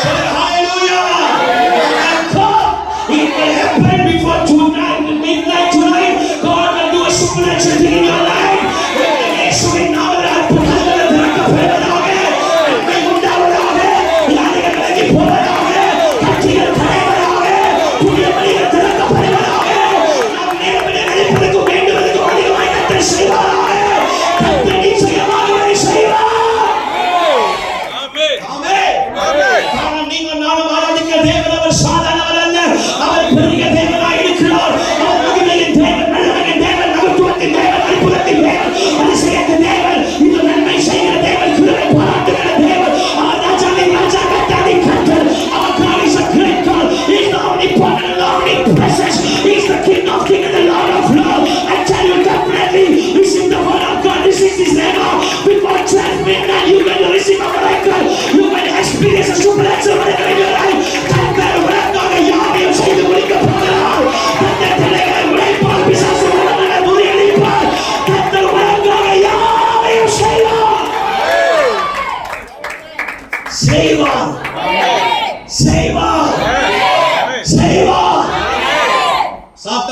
சொல்லுங்க ஹalleluya. It will happen before tonight, midnight tonight. God will do a supernatural thing in your life. இயேசுவே நாமத்தில் அற்புதங்களை திறக்கப்படுவதாக, நன்மை உண்டாவதாக, வியாதிகள் விலகி போவதாக, கட்டிகள் கரைவதாக, புதிய வழிகள் திறக்கப்படுவதாக, நாம் நேர்மையை வெளிப்படுத்த வேண்டுவதற்கு அதிகமாய் கர்த்தர் செய்வாராக. கர்த்தர் நிச்சயமாகவே செய்வார். ஆமென். ஆமென். காரணம் நீங்கள் நானும் ஆராதிக்கிற தேவன் அவர் சாதாரணவர் அல்ல. அவர் பெரிய தேவனாய் இருக்கிறார். அவர் மகிமையின் தேவன், நல்லவனின் தேவன், மகத்துவத்தின் தேவன், அற்புதத்தின் தேவன், அதிசயத்தின் தேவன், இந்த நன்மை செய்கிற தேவன், கிருபை பாராட்டுகிற தேவன். அவர் ராஜாவின் ராஜா, கர்த்தாவின் கர்த்தர். அவர் God is a great God. He is the omnipotent, omnipresent.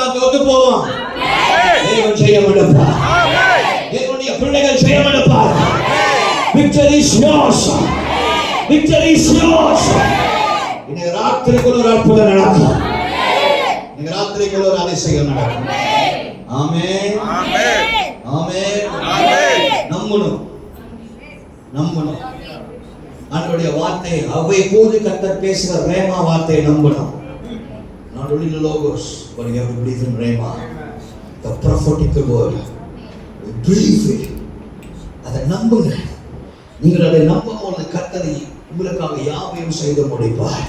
சாத்தான் தோத்து போவான். தேவன் ஜெயம் எடுப்பார். தேவனுடைய பிள்ளைகள் ஜெயம் எடுப்பார். Victory is yours. Victory is yours. இன்னைக்கு ராத்திரிக்குள்ள ஒரு அற்புதம் நடக்கும். இன்னைக்கு ராத்திரிக்குள்ள ஒரு அதிசயம் நடக்கும். ஆமென். ஆமென். ஆமென். நம்பணும். நம்பணும். ஆண்டவருடைய வார்த்தை அவை போது கர்த்தர் பேசுகிற ரேமா வார்த்தையை நம்பணும். Not only the logos, but you have to believe in rema, the prophetic word. Believe it. அதை நம்புங்க. நீங்கள் அதை நம்பும்போது கர்த்தர் உங்களுக்காக யாவையும் செய்து முடிப்பார்.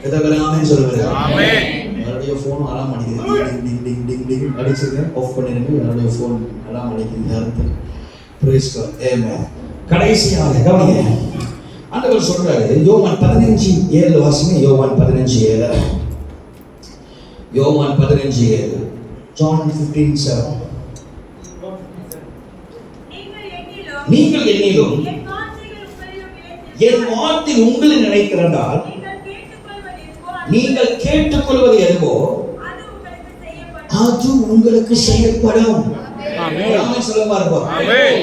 எதற்கு ஆமென் சொல்லுங்க. ஆமென். என்னுடைய ஃபோன் அலாரம் அடிக்குது. டிங் டிங் டிங் டிங் அடிச்சுங்க. ஆஃப் பண்ணிடுங்க. என்னுடைய ஃபோன் அலாரம் அடிக்குது. யாருக்கு? Praise God. Amen. கடைசியாக கவனிங்க. ஆண்டவர் சொல்றாரு யோவான் 15:7 வாசிங்க. யோவான் 15:7. யோவான் 15:7. John 15:7. நீங்கள் என்னிலும் என் வார்த்தை உங்களில் நிலைத்திருந்தால் நீங்கள் கேட்டுக்கொள்வது எதுவோ அது உங்களுக்கு செய்யப்படும். ஆமென் சொல்ல பாருங்க. ஆமென்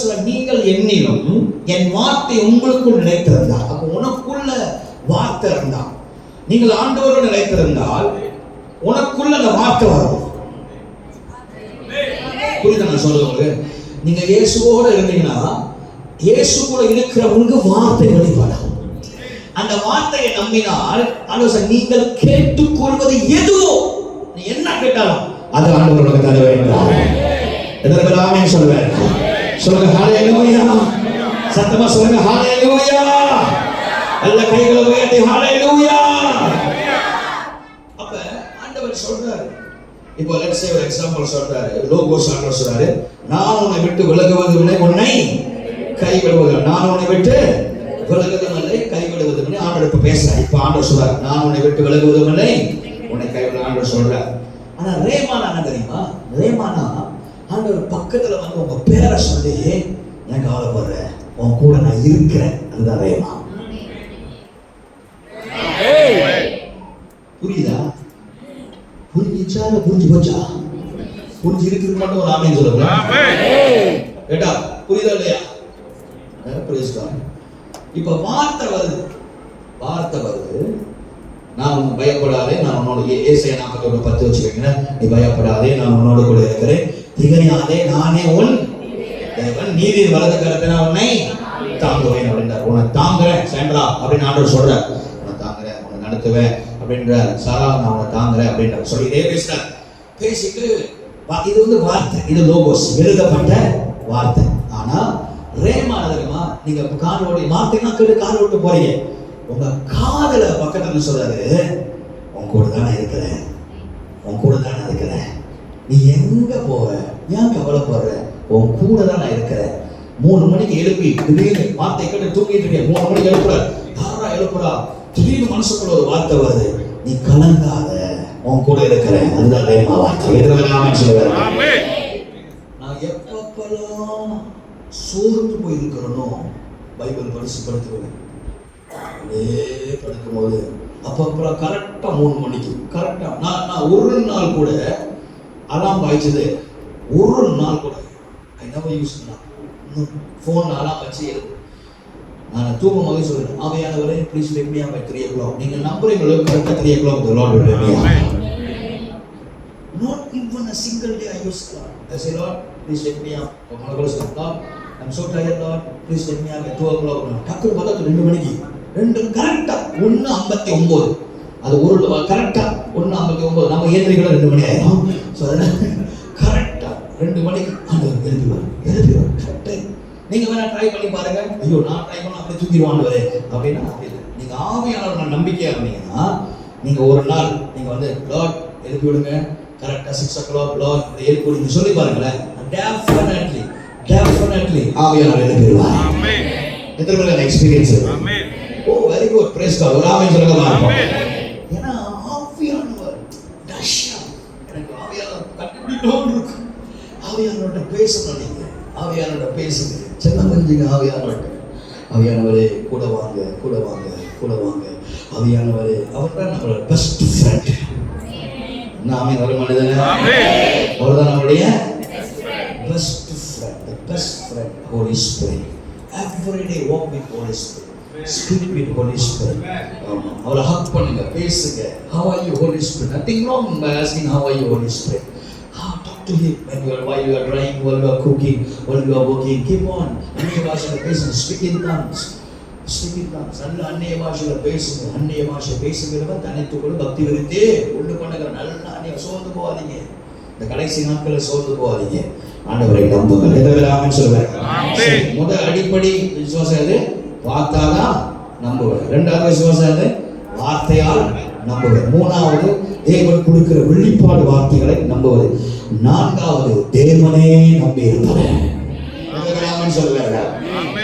சொல்ல நீங்கள் என்னிலும் என் வார்த்தை உங்களுக்குள் நிலைத்திருந்தால், அப்ப உனக்குள்ள வார்த்தை இருந்தா, நீங்கள் ஆண்டவரோடு நிலைத்திருந்தால் உனக்குள்ள அந்த வார்த்தை வரும். புரியுதா நான் சொல்றது? நீங்க இயேசுவோட இருந்தீங்கன்னா இயேசுக்குள்ள இருக்கிறவங்களுக்கு வார்த்தை வெளிப்படும். அந்த வார்த்தையை நம்பினால் நீங்கள் கேட்டுக்கொள்வது எதுவோ, நீ என்ன கேட்டாலும் அது ஆண்டவர் உங்களுக்கு தர வேண்டும். எதற்கு ஆமென் சொல்லுவேன். சொல்லுங்க ஹalleluya. சத்தமா சொல்லுங்க ஹalleluya. எல்லா கைகளை உயர்த்தி ஹalleluya. அப்ப ஆண்டவர் சொல்றாரு, இப்போ லெட்ஸ் சே ஒரு எக்ஸாம்பிள் சொல்றாரு. லோகோஸ் ஆண்டவர் சொல்றாரு, நான் உன்னை விட்டு விலகுவதில்லை, உன்னை கைவிடுவதில்லை. நான் உன்னை விட்டு விலகுவதில்லை, கைவிடுவதில்லை. ஆண்டவர் இப்ப பேசுறாரு. இப்ப ஆண்டவர் சொல்றாரு, நான் உன்னை விட்டு விலகுவதில்லை, உன்னை கைவிட. ஆண்டவர் சொல்றாரு. ஆனா ரேமானா என்ன தெரியுமா? ரேமானா ஆண்டவர் பக்கத்துல வந்து உங்க பேரை சொல்லி எனக்கு கவலைப்படுற, உன் கூட நான் இருக்கிறேன். அதுதான் ரேமா. புரியுதா? புரிஞ்சிச்சா இல்ல புரிஞ்சு போச்சா? புரிஞ்சு இருக்கிறது மட்டும் ஒரு ஆமென் சொல்லுங்க. கேட்டா புரியுதா இல்லையா? பிரைஸ் காட். இப்ப வார்த்தை வருது. வார்த்தை வருது. நான் உன்னை பயப்படாதே, நான் உன்னோட ஏசாயா 41:10 வச்சுக்கோங்க. நீ பயப்படாதே, நான் உன்னோட கூட இருக்கிறேன். திகையாதே, நானே உன் தேவன். நீதியின் வலது கரத்தினா உன்னை தாங்குவேன் அப்படின்றார். உன்னை தாங்குறேன் சாண்ட்ரா அப்படின்னு ஆண்டவர் சொல்றார். உன்னை தாங்குறேன், உன்னை நடத்துவேன் அப்படின்றார். சாரா நான் உன்னை தாங்குறேன் அப்படின்றார். சொல்லி இதே பேசுறார். பேசிட்டு இது வந்து வார்த்தை, இது லோகோஸ், எழுதப்பட்ட வார்த்தை. ஆனா ரேமா தெரியுமா? நீங்க காரோட வார்த்தைனா கேட்டு கார் ஓட்டு போறீங்க, உங்க காதல பக்கத்துல சொல்றாரு, உன் கூட தானே இருக்கிறேன், உன் கூட தானே இருக்கிறேன். நீ எங்க போற, ஏன் கவலைப்படுற, உன் கூட தான் நான் இருக்கிறேன். 3 மணிக்கு எழுப்பி திடீர்னு வார்த்தை கேட்டு தூங்கிட்டு இருக்கேன். 3 மணிக்கு எழுப்புற, யாரா எழுப்புறா, திடீர்னு மனசுக்குள்ள ஒரு வார்த்தை வருது, நீ கலங்காத, உன் கூட இருக்கிறேன். அதுதான் ரேமா வார்த்தை. எதிர்வேன் சொல்லுவேன். நான் எப்பப்பெல்லாம் சோர்ந்து போயிருக்கிறனோ பைபிள் படிச்சு படுத்துவேன். அப்படியே படுக்கும்போது அப்பப்போ கரெக்டா 3 மணிக்கு கரெக்டா நான் ஒரு நாள் கூட அலாம் வாய்ச்சது, ஒரு நாள் கூட ஐ நெவர் யூஸ் ஃபோன் அலாம் வச்சு நான் தூங்கும் போது சொல்றேன், ஆவியானவரே ப்ளீஸ் வெக் மீ அப் at 3 o'clock. நீங்க நம்புறீங்களோ கரெக்டா 3 o'clock the Lord will wake me up. Not even a single day I use God. I say, Lord, please wake me up. Lord, I'm so tired, Lord, please wake me up at 2 o'clock. டக்குனு பார்த்தா 2 மணிக்கு 2 கரெக்டா 1:59. அது ஒரு கரெக்டா 1:59. நம்ம ஏந்திரிக்கலாம் 2 மணி ஆயிடும். ஸோ அதனால கரெக்டா 2 மணிக்கு ஆண்டவர் எழுப்பிடுவார் கரெக்டா. நீங்க வேணா ட்ரை பண்ணி பாருங்க. ஐயோ நான் ட்ரை பண்ண அப்படியே தூக்கிடுவான்னு அப்படின்னா அப்படி இல்லை. நீங்க ஆவியானவர் நம்பிக்கையா இருந்தீங்கன்னா நீங்க ஒரு நாள் நீங்க வந்து லார்ட் எழுப்பி விடுங்க கரெக்டா 6 o'clock லார்ட் எழுப்பி விடுங்க சொல்லி பாருங்களேன். டெஃபினெட்லி ஆவியானவர் எழுப்பிடுவார். ஆமென். எத்தனை பேருக்கு எக்ஸ்பீரியன்ஸ் இருக்கு? ஆமென். ஓ வெரி குட், பிரேஸ் காட். ஒரு ஆமென் சொல்லுங்க பாருங்க. ஏன்னா ஆவியானவர் டஷ்யா எனக்கு ஆவியானவர் கட்டிப்பிடிக்கணும் இருக்கு. ஆவியானவர்கிட்ட பேசணும். நீங்க ஆவியானவர்கிட்ட பேசுங்க. செல்ல மஞ்சிங்க ஆவியானவர்கிட்ட. ஆவியானவரே கூட வாங்க, கூட வாங்க, கூட வாங்க. ஆவியானவரே அவர் தான் நம்மளோட பெஸ்ட் ஃப்ரெண்ட். நாமே ஒரு மனிதனே ஒருதான் நம்முடைய best friend, the best friend, Holy Spirit. Every day walk with Holy Spirit. Speak with Holy Spirit. அவரை ஹக் பண்ணுங்க, பேசுங்க. How are you, Holy Spirit? Nothing wrong by asking how are you, Holy Spirit. Talk to him while you are driving, while you are cooking, while you are working. Keep on. அந்நிய பாஷையில பேசுங்க. Speak in tongues. Speak in tongues. நல்ல அந்நிய பாஷையில பேசுங்க. அந்நிய பாஷை பேசுகிறவன் தனித்துக்குள்ள பக்தி விருத்தே உண்டு பண்ணுங்க. நல்ல அந்நிய சோர்ந்து போகாதீங்க. இந்த கடைசி நாட்களில் சோர்ந்து போகாதீங்க. ஆண்டவரை நம்புங்கள். எதை ஆமென் சொல்லுவேன். முதல் அடிப்படை விசுவாசம் எது? பார்த்தாதான் நம்புவேன். இரண்டாவது விசுவாசம் எது? வார்த்தையால் நம்புவேன். மூணாவது தேவன் கொடுக்கிற வெளிப்பாடு வார்த்தைகளை நம்புவது. நான்காவது தேவனே நம்பி இருப்பது. ஆமென் சொல்லுவேன்.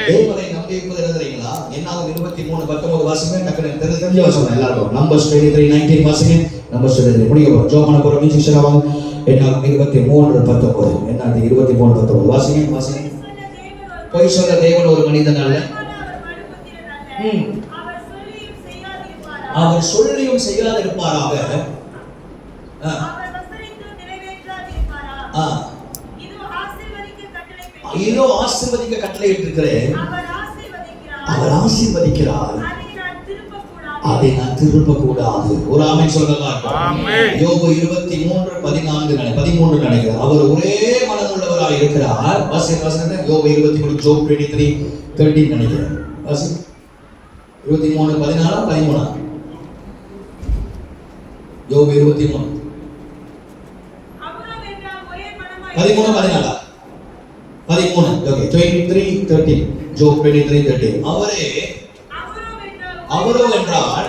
தேவனை நம்பி இருப்பது என்ன தெரியுங்களா? என்னாகும் 23:19 வாசிங்க. டக்குனு தெரிஞ்ச வசனம் எல்லாரும். நம்பர்ஸ் 23:19 வாசிங்க. நம்பர்ஸ் 23 முடிக்க போறோம். ஜோமான போற மியூசிக் ஆவாங்க. என்னாகும் 23:19. என்னாகும் 23:19 வாசிங்க. வாசிங்க. பொய் சொல்ல தேவன் ஒரு மனிதன் அல்ல. அவர் சொல்லியும் செய்யாதிருப்பாராக. இதோ ஆசீர்வதிக்க கட்டளையிட்டிருக்கிறேன். அவர் ஆசீர்வதிக்கிறார். அதை நான் திருப்ப கூடாது. ஒரு ஆமென் சொல்லுங்க. யோபு 23:13 நினைக்கிறேன். அவர் ஒரே மனமுள்ளவராய் இருக்கிறார். வாசிங்க. யோபு 23 ஜோப் 23:13 நினைக்கிறேன். வாசி 23:14 13. யோபு 23 13 ஓகே 23:13 ஜோப் 23:13. அவரோ என்றால்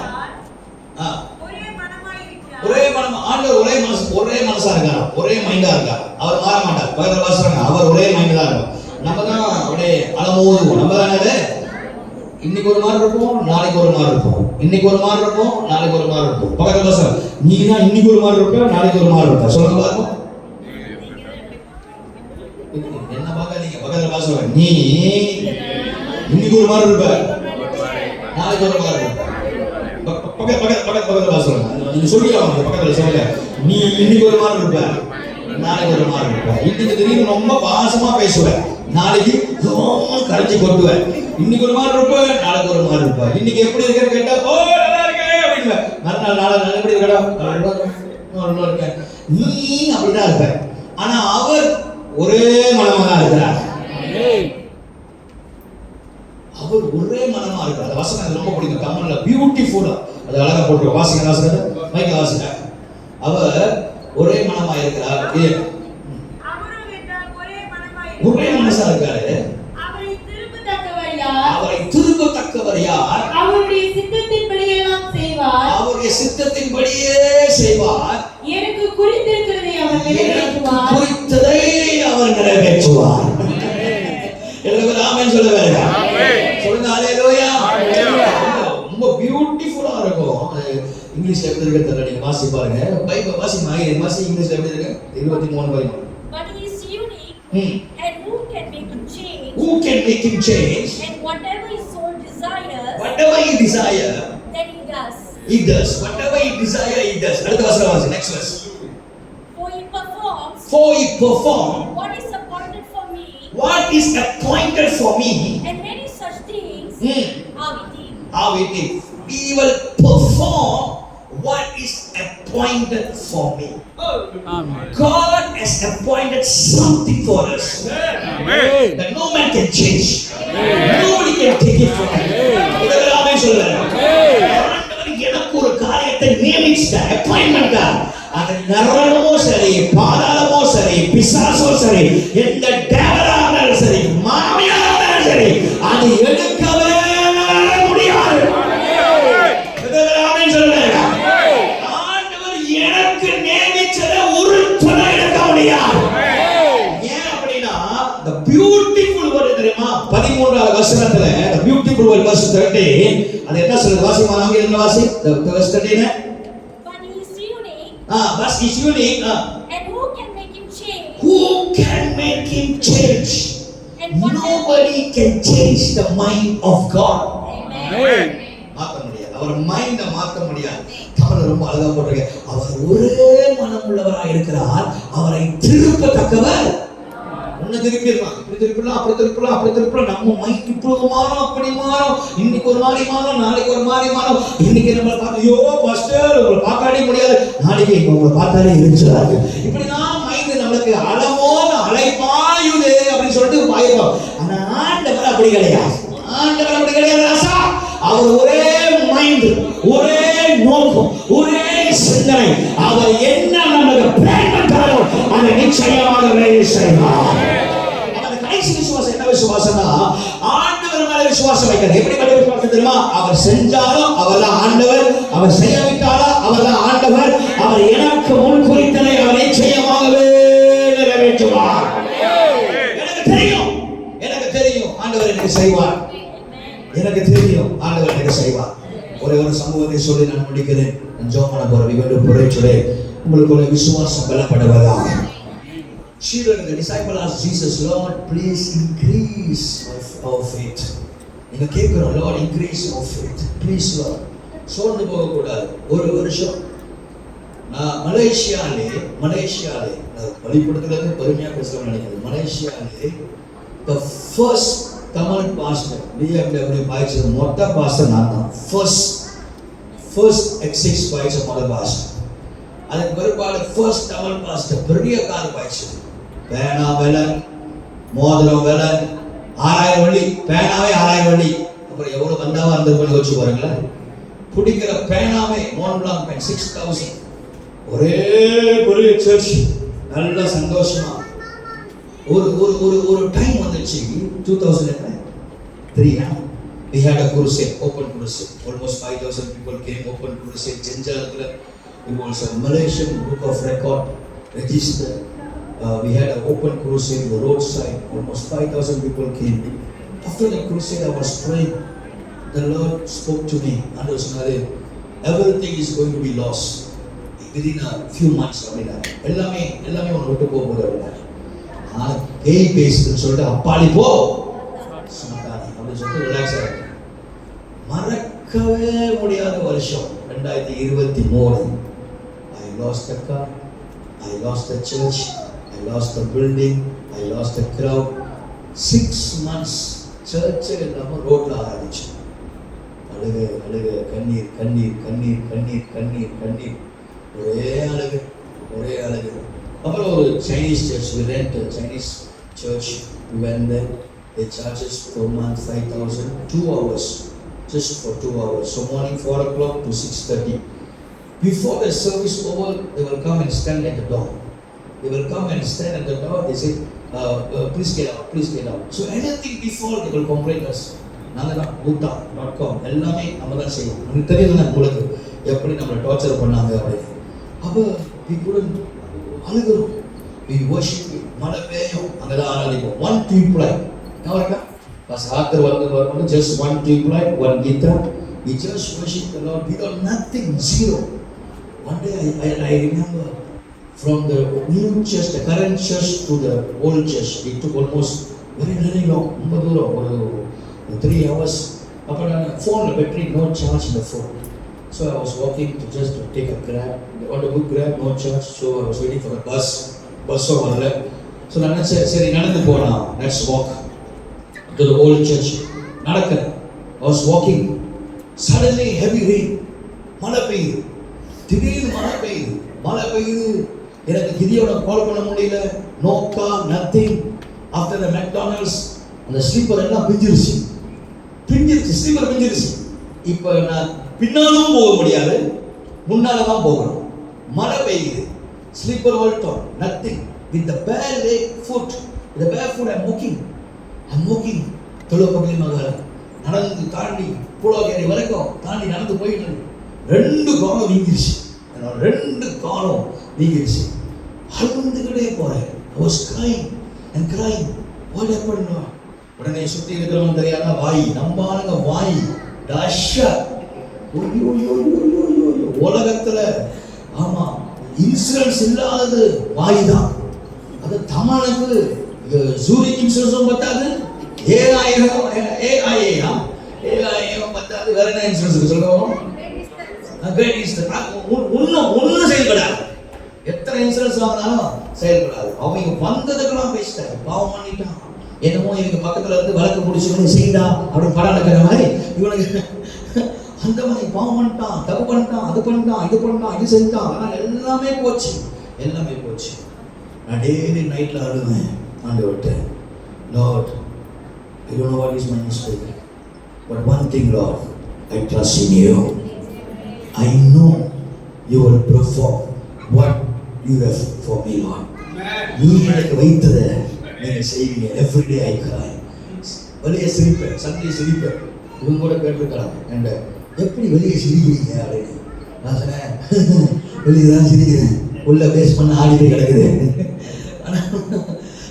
ஒரே மனம். ஆண்டவர் ஒரே மனசா இருக்கார். ஒரே மைண்டா இருக்கார். அவர் மாற மாட்டார். பக்கத்துல வாசிறாங்க. அவர் ஒரே மைண்ட் தான் இருப்பார். நம்ம தான் அப்படியே அலமோதுவோம். நம்ம தானே இன்னைக்கு ஒரு மாதிரி இருப்போம், நாளைக்கு ஒரு மாதிரி இருப்போம். இன்னைக்கு ஒரு மாதிரி இருப்போம், நாளைக்கு ஒரு மாதிரி இருப்போம். பக்கத்துல வாசிறாங்க. நீ தான் இன்னைக்கு ஒரு மாதிரி இருப்ப, நாளைக்கு ஒரு மாதிரி இருப்ப. சொல்லுங்க பாருங்க. என்ன பார்க்காதீங்க. பக்கத்துல வாசிறாங்க. நீ இன்னைக்கு ஒரு மாதிரி இருப்ப, நாளைக்கு ஒரு மாதிரி இருப்ப. பக்கத்துல வாசிறாங்க. நீங்க சொல்லியாங்க. பக்கத்துல சொல்லுங்க. நீ இன்னைக்கு ஒரு மாதிரி இருப்ப, நாளைக்கு ஒரு மாதிரி இருப்ப. இன்னைக்கு திடீர்னு ரொம்ப பாசமா பேசுவ, நாளைக்கு கரைச்சி கொட்டுவ. இன்னைக்கு ஒரு மாதிரி இருப்ப, நாளைக்கு ஒரு மாதிரி இருப்ப. இன்னைக்கு எப்படி இருக்குன்னு கேட்டா ஓ நல்லா இருக்கேன் அப்படின்னு. மறுநாள் நாளை எப்படி இருக்கடா நல்லா இருக்கேன். நீ அப்படிதான் இருப்ப. ஆனா அவர் ஒரே மனமா தான் இருக்கிறார். அவர் ஒரே மனமா இருக்கிறார். அந்த வசனம் எனக்கு ரொம்ப பிடிக்கும். தமிழ்ல பியூட்டிஃபுல்லா அது அழகா போட்டு வாசிங்க. வாசிங்க. மைக்க வாசிங்க. அவர் ஒரே மனமா இருக்கிறார். ஒரே மனசா இருக்காரு. அவரை திருப்பத்தக்கவர் யார்? அவருடைய சித்தத்தின்படியெல்லாம் செய்வார். அவருடைய சித்தத்தின்படியே செய்வார். எனக்கு குறித்திருக்கிறதை அவர் நிறைவேற்றுவார். குறித்ததை அவர் நிறைவேற்றுவார். எல்லாரும் ஆமென் சொல்ல வேண்டாம். சொல்லுங்க ஹalleluya. ரொம்ப பியூட்டிஃபுல்லா இருக்கும். இங்கிலீஷ்ல எப்படி இருக்கு தெரியல. நீங்க வாசி பாருங்க. பைபிள் வாசி இங்கிலீஷ்ல எப்படி இருக்கு? 23:13. But he is unique. And who can make him change? Who can make him change? And whatever his soul desires, whatever he desire, then he does. He does. Whatever he desire, he does. அடுத்த வசனம் வாசி. Next verse. For he performs what is appointed for me. What is appointed for me? And many such things are with him. He will perform what is appointed for me. Amen. God has appointed something for us. Amen. That no man can change. Amen. Nobody can take it from him. Amen. ஆமென் சொல்லுங்க. ஆண்டவர் எனக்கு ஒரு காரியத்தை நியமிச்சார். அப்பாயின்மென்ட். அது நரகமோ சரி, பாதாளமோ சரி, பிசாசோ சரி, எந்த டேவலானாலும் சரி, மாமியாரானாலும் சரி, அது எடுக்கவே முடியாது. ஆமென் சொல்லுங்க. ஆண்டவர் எனக்கு நியமிச்சதை ஒரு துணை எடுக்க முடியாது. ஏன் அப்படின்னா the beautiful word தெரியுமா? 13வது வசனத்துல the beautiful word verse 13 அது என்ன சொல்லுது? வாசிமா ஆங்கிலத்துல வாசி. verse 13. But he is unique. But he is unique. And who can make him change? Who can make him change? And nobody can change the mind of God. Amen. மாத்த முடியாது. அவர் மைண்ட மாத்த முடியாது. தமிழ்ல ரொம்ப அழகா போட்டிருக்கு. அவர் ஒரே மனமுள்ளவராய் இருக்கிறார். அவரை திருப்பத்தக்கவர். ஒன்னு திருப்பிடலாம், இப்படி திருப்பிடலாம், அப்படி திருப்பிடலாம், அப்படி திருப்பிடலாம். நம்ம மைண்ட் இப்படி மாறும், அப்படி மாறும். இன்னைக்கு ஒரு மாதிரி மாறும், நாளைக்கு ஒரு மாதிரி மாறும். இன்னைக்கு நம்மளை பார்த்து ஐயோ பாஸ்டர் உங்களை பார்க்காடே முடியாது, நாளைக்கு உங்களை பார்த்தாலே இருந்துச்சுறாரு. இப்படிதான் மைண்ட் நம்மளுக்கு அலமோன அலைப்பாயுதே அப்படின்னு சொல்லிட்டு பாயிருக்கோம். ஆனா ஆண்டவர் அப்படி கிடையாது. ஆண்டவர் அப்படி கிடையாது ராசா. அவர் ஒரே மைண்ட், ஒரே நோக்கம், ஒரே சிந்தனை. அவர் என்ன நமக்கு பிளான் பண்றாரோ அதை நிச்சயமாக வேலை செய்வார். அந்த கடைசி விசுவாசம் என்ன விசுவாசம்னா, ஆண்டவர் மேல விசுவாசம் வைக்கிறது. எப்படி மேல விசுவாசம் தெரியுமா? அவர் செஞ்சாலும் அவர் தான் ஆண்டவர், அவர் செய்யாவிட்டாலும் அவர் தான் ஆண்டவர். அவர் எனக்கு முன் குறித்ததை அவர் நிச்சயமாகவே நிறைவேற்றுவார். எனக்கு தெரியும், எனக்கு தெரியும் ஆண்டவர் எனக்கு செய்வார். எனக்கு தெரியும் ஆண்டவர் எனக்கு செய்வார். ஒரே ஒரு சம்பவத்தை சொல்லி நான் முடிக்கிறேன். நான் ஜெபம் பண்ண போறேன். இவனுடைய புரைச்சுடே உங்களுக்குள்ள விசுவாசம் பலப்படுவதாக. Children, the disciple asked Jesus, Lord, please increase our faith. நீங்க கேட்கிறோம், Lord, increase our faith. Please, Lord. சோர்ந்து போக கூடாது. ஒரு வருஷம் நான் மலேசியாலே வெளிப்படுத்துறது பெருமையா பேசணும்னு நினைக்கிறேன். மலேசியாலே the first Tamil pastor, BMW பாய்ச்சது மொத்த பாஸ்டர் நான் தான். first X6 பாய்ச்ச முதல் பாஸ்டர். அதுக்கு பிற்பாடு first தமிழ் பாஸ்டர் பெரிய கார் பாய்ச்சது. பேனா விலை, மோதிரம் விலை 6000 வெள்ளி, பேனாவே 6000 வெள்ளி. அப்புறம் எவ்வளவு வந்தாவா அந்த பண்ணி வச்சு பாருங்களேன். பிடிக்கிற பேனாவே மோன்பிளாங் பேன் 6000. ஒரே பெரிய சர்ச், நல்ல சந்தோஷமா. ஒரு டைம் வந்துச்சு 2003. We had a crusade, open crusade. Almost 5,000 people came, open crusade. Chenjalatla, it was a Malaysian book of record registered. We had an open crusade on the roadside. Almost 5,000 people came. After the crusade, I was praying. The Lord spoke to me. Everything is going to be lost within a few months. எல்லாமே ஒன்று விட்டு போக போகிறது. ஆனால் பேய் பேசுதுன்னு சொல்லிட்டு அப்பாடி போ அப்படின்னு சொல்லிட்டு ரிலாக்ஸ் ஆகிடும். மறக்கவே முடியாத வருஷம் 2023. I lost the car, I lost the church, I lost the building, I lost the crowd. 6 months search இல்லாமல் ரோட்ல ஆரம்பிச்சு. அழுக கண்ணீர் கண்ணீர் கண்ணீர் கண்ணீர் கண்ணீர் கண்ணீர், ஒரே அழுகு. அப்புறம் ஒரு Chinese church, we rent a Chinese church. We went there. They charge us per month 5,000, 2 hours, just for 2 hours. So morning 4 o'clock to 6:30. Before the service over, they will come and stand at the door. They say, please get out. So anything before, they will complain us. நாங்கள் buddha.com எல்லாமே நம்ம தான் செய்வோம். எனக்கு தெரியுது நான் உங்களுக்கு எப்படி நம்மளை டார்ச்சர் பண்ணாங்க அப்படின்னு. அப்போ we couldn't அழுகிறோம். We worship, மழை பெய்யும், அங்கதான் ஆராதிப்போம். 1 tube light. கவனிக்கா பஸ் ஆத்தர் வரும்போது just 1 tube light, 1 guitar. We just worship the Lord without nothing, zero. One day I remember from the new church, the current church to the old church, it took almost very long. ரொம்ப தூரம், ஒரு 3 hours. அப்புறம் நான் ஃபோனில் battery, no charge in the phone. So I was walking to just to take a grab. I want to book grab, no charge. So I was waiting for the bus. Bus வரல. So நான் நினைச்சேன் சரி நடந்து போலாம். Let's walk to the old church. நடக்கிறேன். I was walking. Suddenly heavy rain. மழை பெய்யுது. திடீர்னு மழை பெய்யுது. எனக்கு கிதியோட கால் பண்ண முடியல. No car, nothing. After the McDonald's, அந்த ஸ்லீப்பர் எல்லாம் பிஞ்சிருச்சு. ஸ்லீப்பர் பிஞ்சிருச்சு. இப்போ நான் பின்னாலும் போக முடியாது, முன்னால தான் போகணும். மழை பெய்யுது, ஸ்லீப்பர் ஓல்டோன், நத்திங். வித் த பேர் ஃபுட், வித் பேர் ஃபுட் ஐம் வாக்கிங் தொழுவப்பள்ளி மகால நடந்து தாண்டி பூலோகேரி வரைக்கும் தாண்டி நடந்து போயிட்டு 2 காலம் வீங்கிருச்சு. என்னோட 2 காலம் வீங்கிருச்சு. அழுந்துக்கிட்டே போறேன். I was crying. What happened? உடனே சுத்தி இருக்கிறவங்க தெரியாத வாய், நம்ம ஆளுங்க வாய் டஷா. உலகத்துல ஆமா இன்சூரன்ஸ் இல்லாதது வாய் தான். அது தமிழுக்கு ஜூரிக் இன்சூரன்ஸும் பத்தாது, ஏஐஏ பத்தாது. வேற என்ன இன்சூரன்ஸ் சொல்லுவோம்? கிரேட் ஈஸ்டர் ஒன்றும் செயல்படாது. எத்தனை இன்சூரன்ஸ் வாங்கினாலும் செயல்படாது. அவங்க வந்ததுக்கெல்லாம் பேசிட்டாரு, பாவம் பண்ணிட்டான். என்னமோ இவங்க பக்கத்துல இருந்து வழக்கு முடிச்சு செய்தா அப்படின்னு படம் நடக்கிற மாதிரி இவனுக்கு அந்த மாதிரி பாவம் பண்ணிட்டான், தப்பு பண்ணிட்டான், அது பண்ணிட்டான், இது பண்ணிட்டான், இது செஞ்சான். ஆனால் எல்லாமே போச்சு, எல்லாமே போச்சு. நான் டெய்லி நைட்ல அழுவேன் ஆண்டவர்கிட்ட, Lord I don't know what is my mistake, but one thing Lord, I trust in you. I know you will perform what you have for me, Lord. நீ எனக்கு வைத்ததை நீங்க செய்வீங்க. Everyday I cry. வெளியே சிரிப்பேன், சண்டே சிரிப்பேன். இவங்க கூட கேட்டிருக்கிறாங்க என்கிட்ட, எப்படி வெளியே சிரிக்கிறீங்க அப்படின்னு. நான் சொன்னேன், வெளியே தான் சிரிக்கிறேன், உள்ள பேஸ் பண்ண ஆடி போய் கிடக்குது.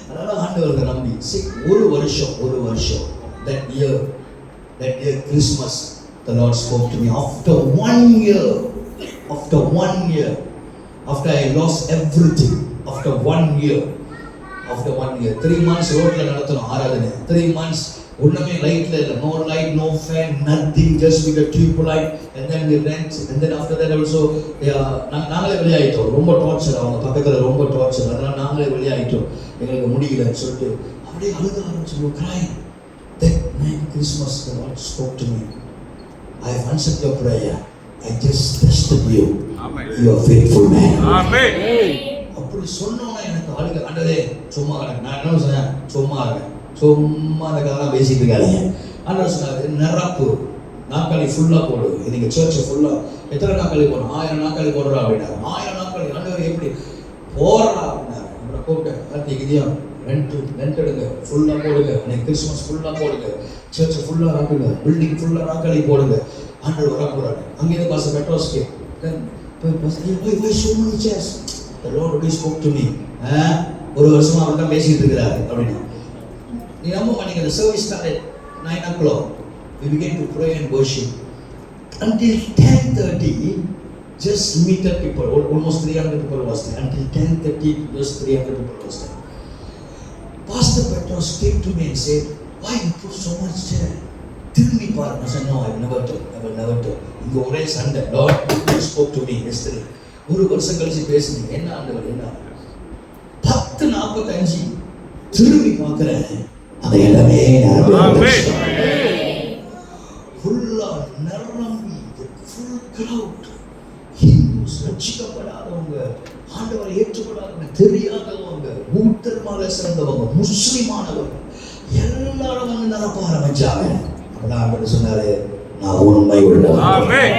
அதனால ஆண்டவர்களை நம்பி ஒரு வருஷம் that year Christmas the Lord spoke to me after 1 year, after I lost everything, after 1 year 3 months ரோட்ல நடத்தணும் ஆராதனை. 3 months ஒண்ணுமே லைட்ல இல்ல, no light, no fan, nothing, just with a tube light, and then we rent, and then after that also நாங்களே வெளியாயிட்டோம். ரொம்ப டார்ச்சர், அவங்க பக்கத்துல ரொம்ப டார்ச்சர். அதனால நாங்களே வெளியாயிட்டோம், எங்களுக்கு முடியலன்னு சொல்லிட்டு அப்படியே அழுக ஆரம்பிச்சு. crying. That night Christmas the Lord spoke to me. I have answered your prayer, I just tested you. Amen. You are faithful man. Amen. அப்படி சொன்னோன்னா எனக்கு அழுக. ஆண்டவரே சும்மா நான் என்ன சொன்னேன், சும்மா அந்த கதை பேசிட்டு இருக்காதீங்க. ஆண்டவர் சொன்னாரு, நிரப்பு, நாற்காலி ஃபுல்லா போடு. நீங்க சர்ச்சை ஃபுல்லா எத்தனை நாற்காலி போடணும், 1000 நாற்காலி போடுறா அப்படின்னாரு. 1000 நாற்காலி ஆண்டவர் எப்படி போடுறா அப்படின்னாரு. நம்மளை கூப்பிட்டேன், கார்த்திகிதியம் ரெண்ட் எடுங்க, ஃபுல்லா போடுங்க, அன்னைக்கு கிறிஸ்மஸ் ஃபுல்லா போடுங்க, சர்ச்சை ஃபுல்லா ராக்குங்க, பில்டிங் ஃபுல்லா நாற்காலி போடுங்க. ஆண்டவர் வர போறாரு. அங்கேருந்து pastor பெட்ரோஸ்கே so many chairs. The Lord already spoke to me. ஒரு வருஷமா அவர் தான் பேசிட்டு இருக்கிறாரு அப்படின்னு. நீ நம்ப மாட்டீங்க, the service started 9 o'clock. We began to pray and worship until 10:30. Just limited people, almost 300 people was there. Until 10:30, just 300 people was there. Pastor Petros came to me and said, why you put so much chair? திரும்பி பாரு. I said, no, I will never do. இங்க ஒரே சண்டை. Lord, you spoke to me yesterday. ஒரு வருஷம் கழிச்சு பேசுனீங்க, என்ன ஆண்டவர் என்ன? 10:45 திரும்பி பார்க்கிறேன், அந்த இடமே ஃபுல்லா நிரம்பி, ஃபுல் கிரவுட். ஹிந்துஸ், ரட்சிக்கப்படாதவங்க, ஆண்டவரை ஏற்றுக்கொள்ளாதவங்க, தெரியாதவங்க, ஊட்டர்மாக சேர்ந்தவங்க, முஸ்லிமானவங்க எல்லாரும் வந்து நிரப்ப ஆரம்பிச்சாங்க. அப்பதான் ஆண்டவர் சொன்னாரு, நான் உண்மை உள்ளவன்.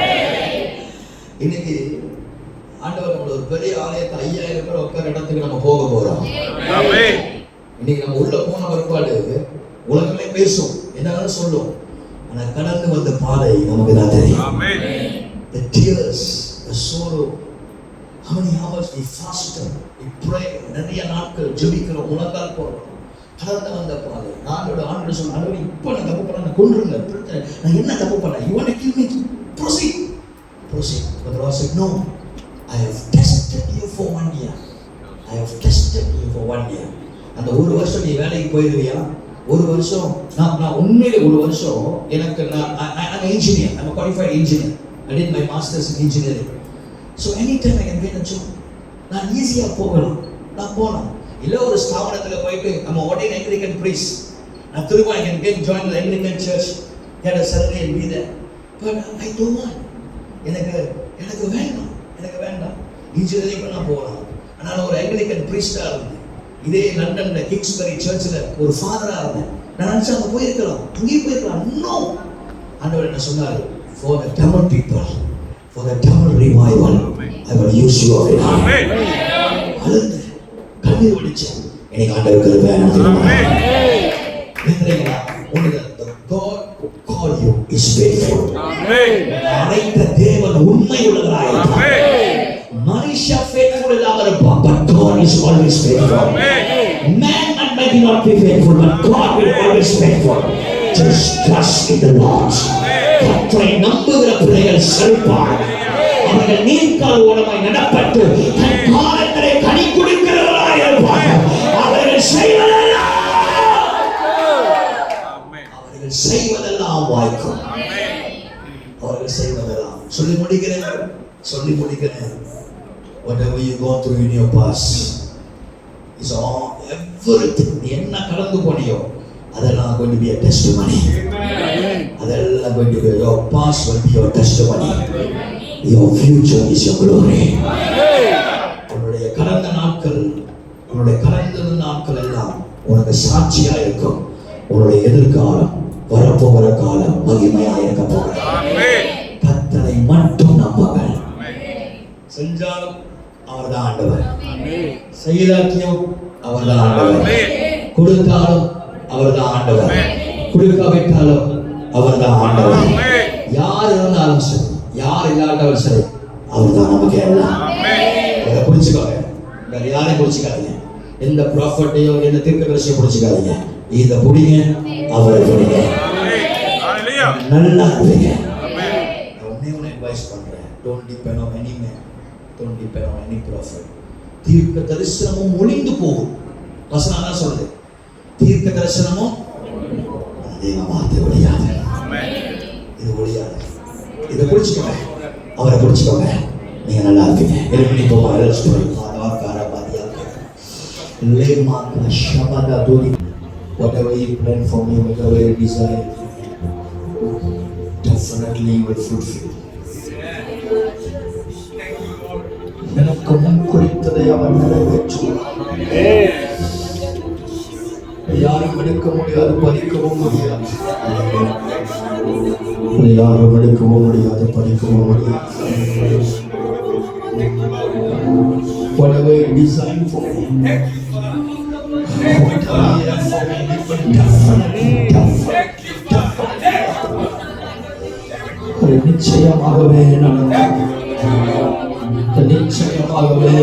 இன்னைக்கு ஆண்டவர் நம்மள ஒரு பெரிய ஆலயத்தை 5000 பேர் உட்கார இடத்துக்கு நம்ம போக போறோம். இன்னைக்கு நம்ம உள்ள போன பிற்பாடு உலகமே பேசும், என்னன்னு சொல்லும். ஆனா கடந்து வந்த பாதை நமக்கு தான் தெரியும். The tears, the sorrow, how many hours we fasted, we pray, நிறைய நாட்கள் ஜெபிக்கிறோம், முழங்கால் போடுறோம். கடந்து வந்த பாதை ஆண்டவர் சொன்ன, ஆண்டவர் இப்போ நான் தப்பு பண்ண கொன்றுங்க, நான் என்ன தப்பு பண்ணேன்? You want to kill me? Proceed. But the Lord said, no, I have tested you for 1 year. அந்த ஒரு வருஷம் நீ வேலைக்கு போயிடுவியா? ஒரு வருஷம் நான் உண்மையிலே ஒரு வருஷம் எனக்கு I'm an engineer, I'm a qualified engineer. I did my masters in engineering. So anytime I can get a job. நான் ஈஸியா போகலாம். நான் போனேன். இல்ல ஒரு ஸ்தாபனத்துல போயிட்டு I'm a ordained Anglican priest. நான் திரும்ப I can join the Anglican church, get a salary and be there. But I don't want. எனக்கு வேண்டாம். இன்ஜினியரிங் நான் போகலாம். ஆனால் ஒரு Anglican priest-ஆ இருந்தேன். இதே லண்டன்ல கிங்ஸ்பரி சர்ச்சில் ஒரு ஃபாதரா இருந்தேன். நான் நினைச்சா அங்கே போயிருக்கலாம், அங்கேயும் போயிருக்கலாம். நோ, ஆண்டவர் என்ன சொன்னாரு? For the Tamil people, for the Tamil revival, I will use you. Amen. அழுது கண்ணீர் வடிச்சேன். எனக்கு ஆண்டவருக்கு வேணும். The God who called you is faithful. அழைத்த தேவன் உண்மை உள்ளவராயிருக்கிறார். மனுஷ faithful இல்லாம இருப்பான், but God is always faithful. Man might not be faithful, but God will always faithful. Just trust in the Lord. கர்த்தரை நம்புகிற பிள்ளைகள் செழிப்பார். அவர்கள் நீர்க்கால் ஓரமாய் நடப்பட்டு தன் காலத்திலே கனி கொடுக்கிறவர்களாய் இருப்பார்கள். அவர்கள் செய்வதெல்லாம் வாய்க்கும். அவர்கள் செய்வதெல்லாம் சொல்லி முடிக்கிறேன். Amen. Whatever you go through in your past, it's all everything. நீ என்ன கடந்து போனியோ அதெல்லாம் going to be a testimony. அதெல்லாம் going to be your past will be your testimony. Your future is your glory. உன்னுடைய கடந்த நாட்கள், உன்னுடைய கடந்த நாட்கள் எல்லாம் உனக்கு சாட்சியா இருக்கும். உன்னுடைய எதிர்காலம், வரப்போகிற காலம் மகிமையா இருக்க போகிறது. கர்த்தரை மட்டும் நம்புங்கள். செஞ்சாலும் அவர்தான் ஆண்டவர், செய்தாலும் அவர்தான் ஆண்டவர், கொடுத்தாலும் அவர்தான் ஆண்டவர், கொடுக்காவிட்டாலும் அவர்தான் ஆண்டவர். யார் இருந்தாலும் சரி, யார் இல்லாட்டாலும் சரி, அவர்தான் நமக்கு எல்லாம். இதை புரிச்சுக்கோங்க. வேற யாரையும் புரிச்சுக்காதீங்க. எந்த ப்ராப்பர்ட்டியோ எந்த தீர்க்கதரிசியோ புரிச்சுக்காதீங்க. இதை புடிங்க, அவரை புடிங்க, நல்லா இருப்பீங்க. ஒன்னே ஒன்று அட்வைஸ் பண்றேன். Don't depend on any man. Don't depend on any prophet. தீர்க்க தரிசனமும் ஒளிந்து போகும். வசனம் தான் சொல்லுது. தீர்க்க தரிசனமும் தேவ வார்த்தை ஒளியாது. இது ஒளியாது. இதை புடிச்சுக்கோங்க, அவரை புடிச்சுக்கோங்க, நீங்க நல்லா இருப்பீங்க. எலிமினி போமா story ஆதாரக்கார Bathiya லேமாக்கா ஷபதா Todi. Whatever you plan for me, whatever you desire, definitely you will fulfill. எனக்கு முன் குறித்ததை அவர் நிறைவேற்றுவார். யாரும் எடுக்க முடியாது, பறிக்கவும் முடியாது. யாரும் எடுக்கவும் முடியாது, பறிக்கவும் முடியாது. Whatever you design for me, நிச்சயமாகவே நடக்கும். நிச்சயமாகவே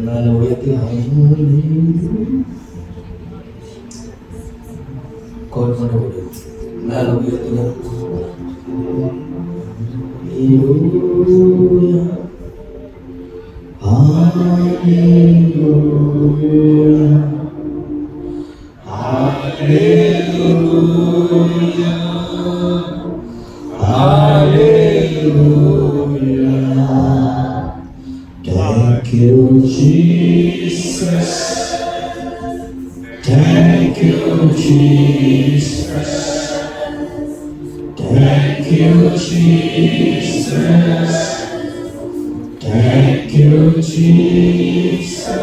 மேல உயர்த்தி கோல்மனை மேல உயர்த்தி Thank you, Jesus. Thank you, Jesus. Thank you, Jesus. Thank you, Jesus.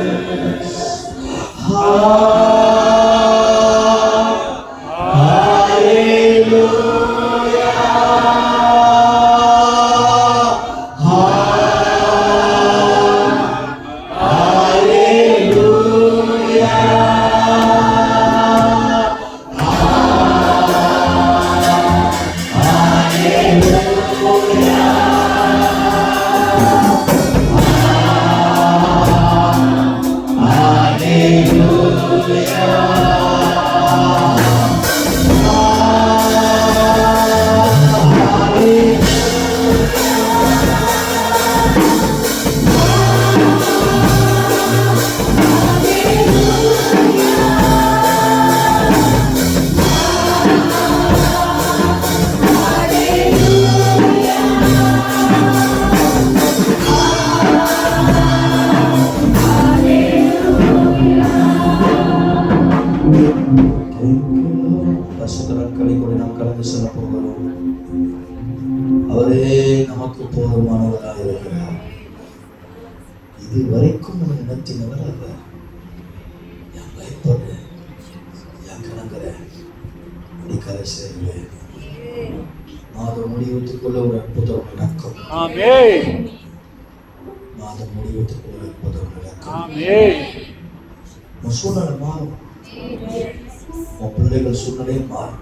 அவரே நமக்கு போதுமானவராக இருக்கிறார். இதுவரைக்கும் நடத்தினவர் அவர். என் பயப்படுற, என் கணக்கிற கரை செய்வேன். மாதம் முடிவுக்குள்ள ஒரு அற்புதம் நடக்கும். மாதம் முடிவுக்குள்ள ஒரு அற்புதம் நடக்கும். உன் சூழ்நிலை மாறும், உன் பிள்ளைகள் சூழ்நிலை மாறும்.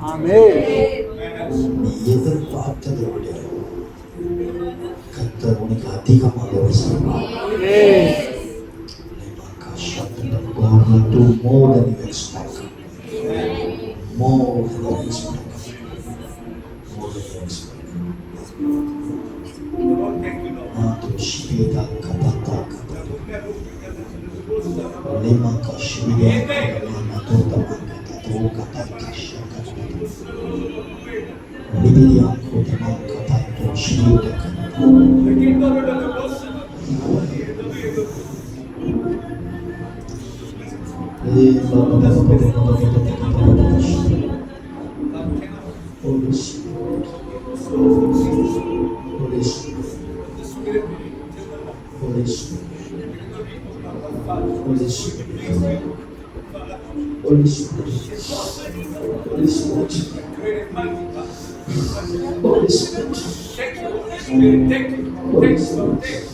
நீ எதிர்பார்த்ததை விட கர்த்தர் உனக்கு அதிகமாக செய்வார். God will do more than you expect. More than you expect. More than you expect. Matu shpita kapata kapata. Lema kashmiya kapata tota makata toka takasha kapata. Libiya kota makata to shpita kapata. Holy Spirit, Holy Spirit, Holy Spirit, Holy Spirit, Holy Spirit, Holy Spirit, Holy Spirit, Holy Spirit.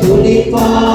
Tulipa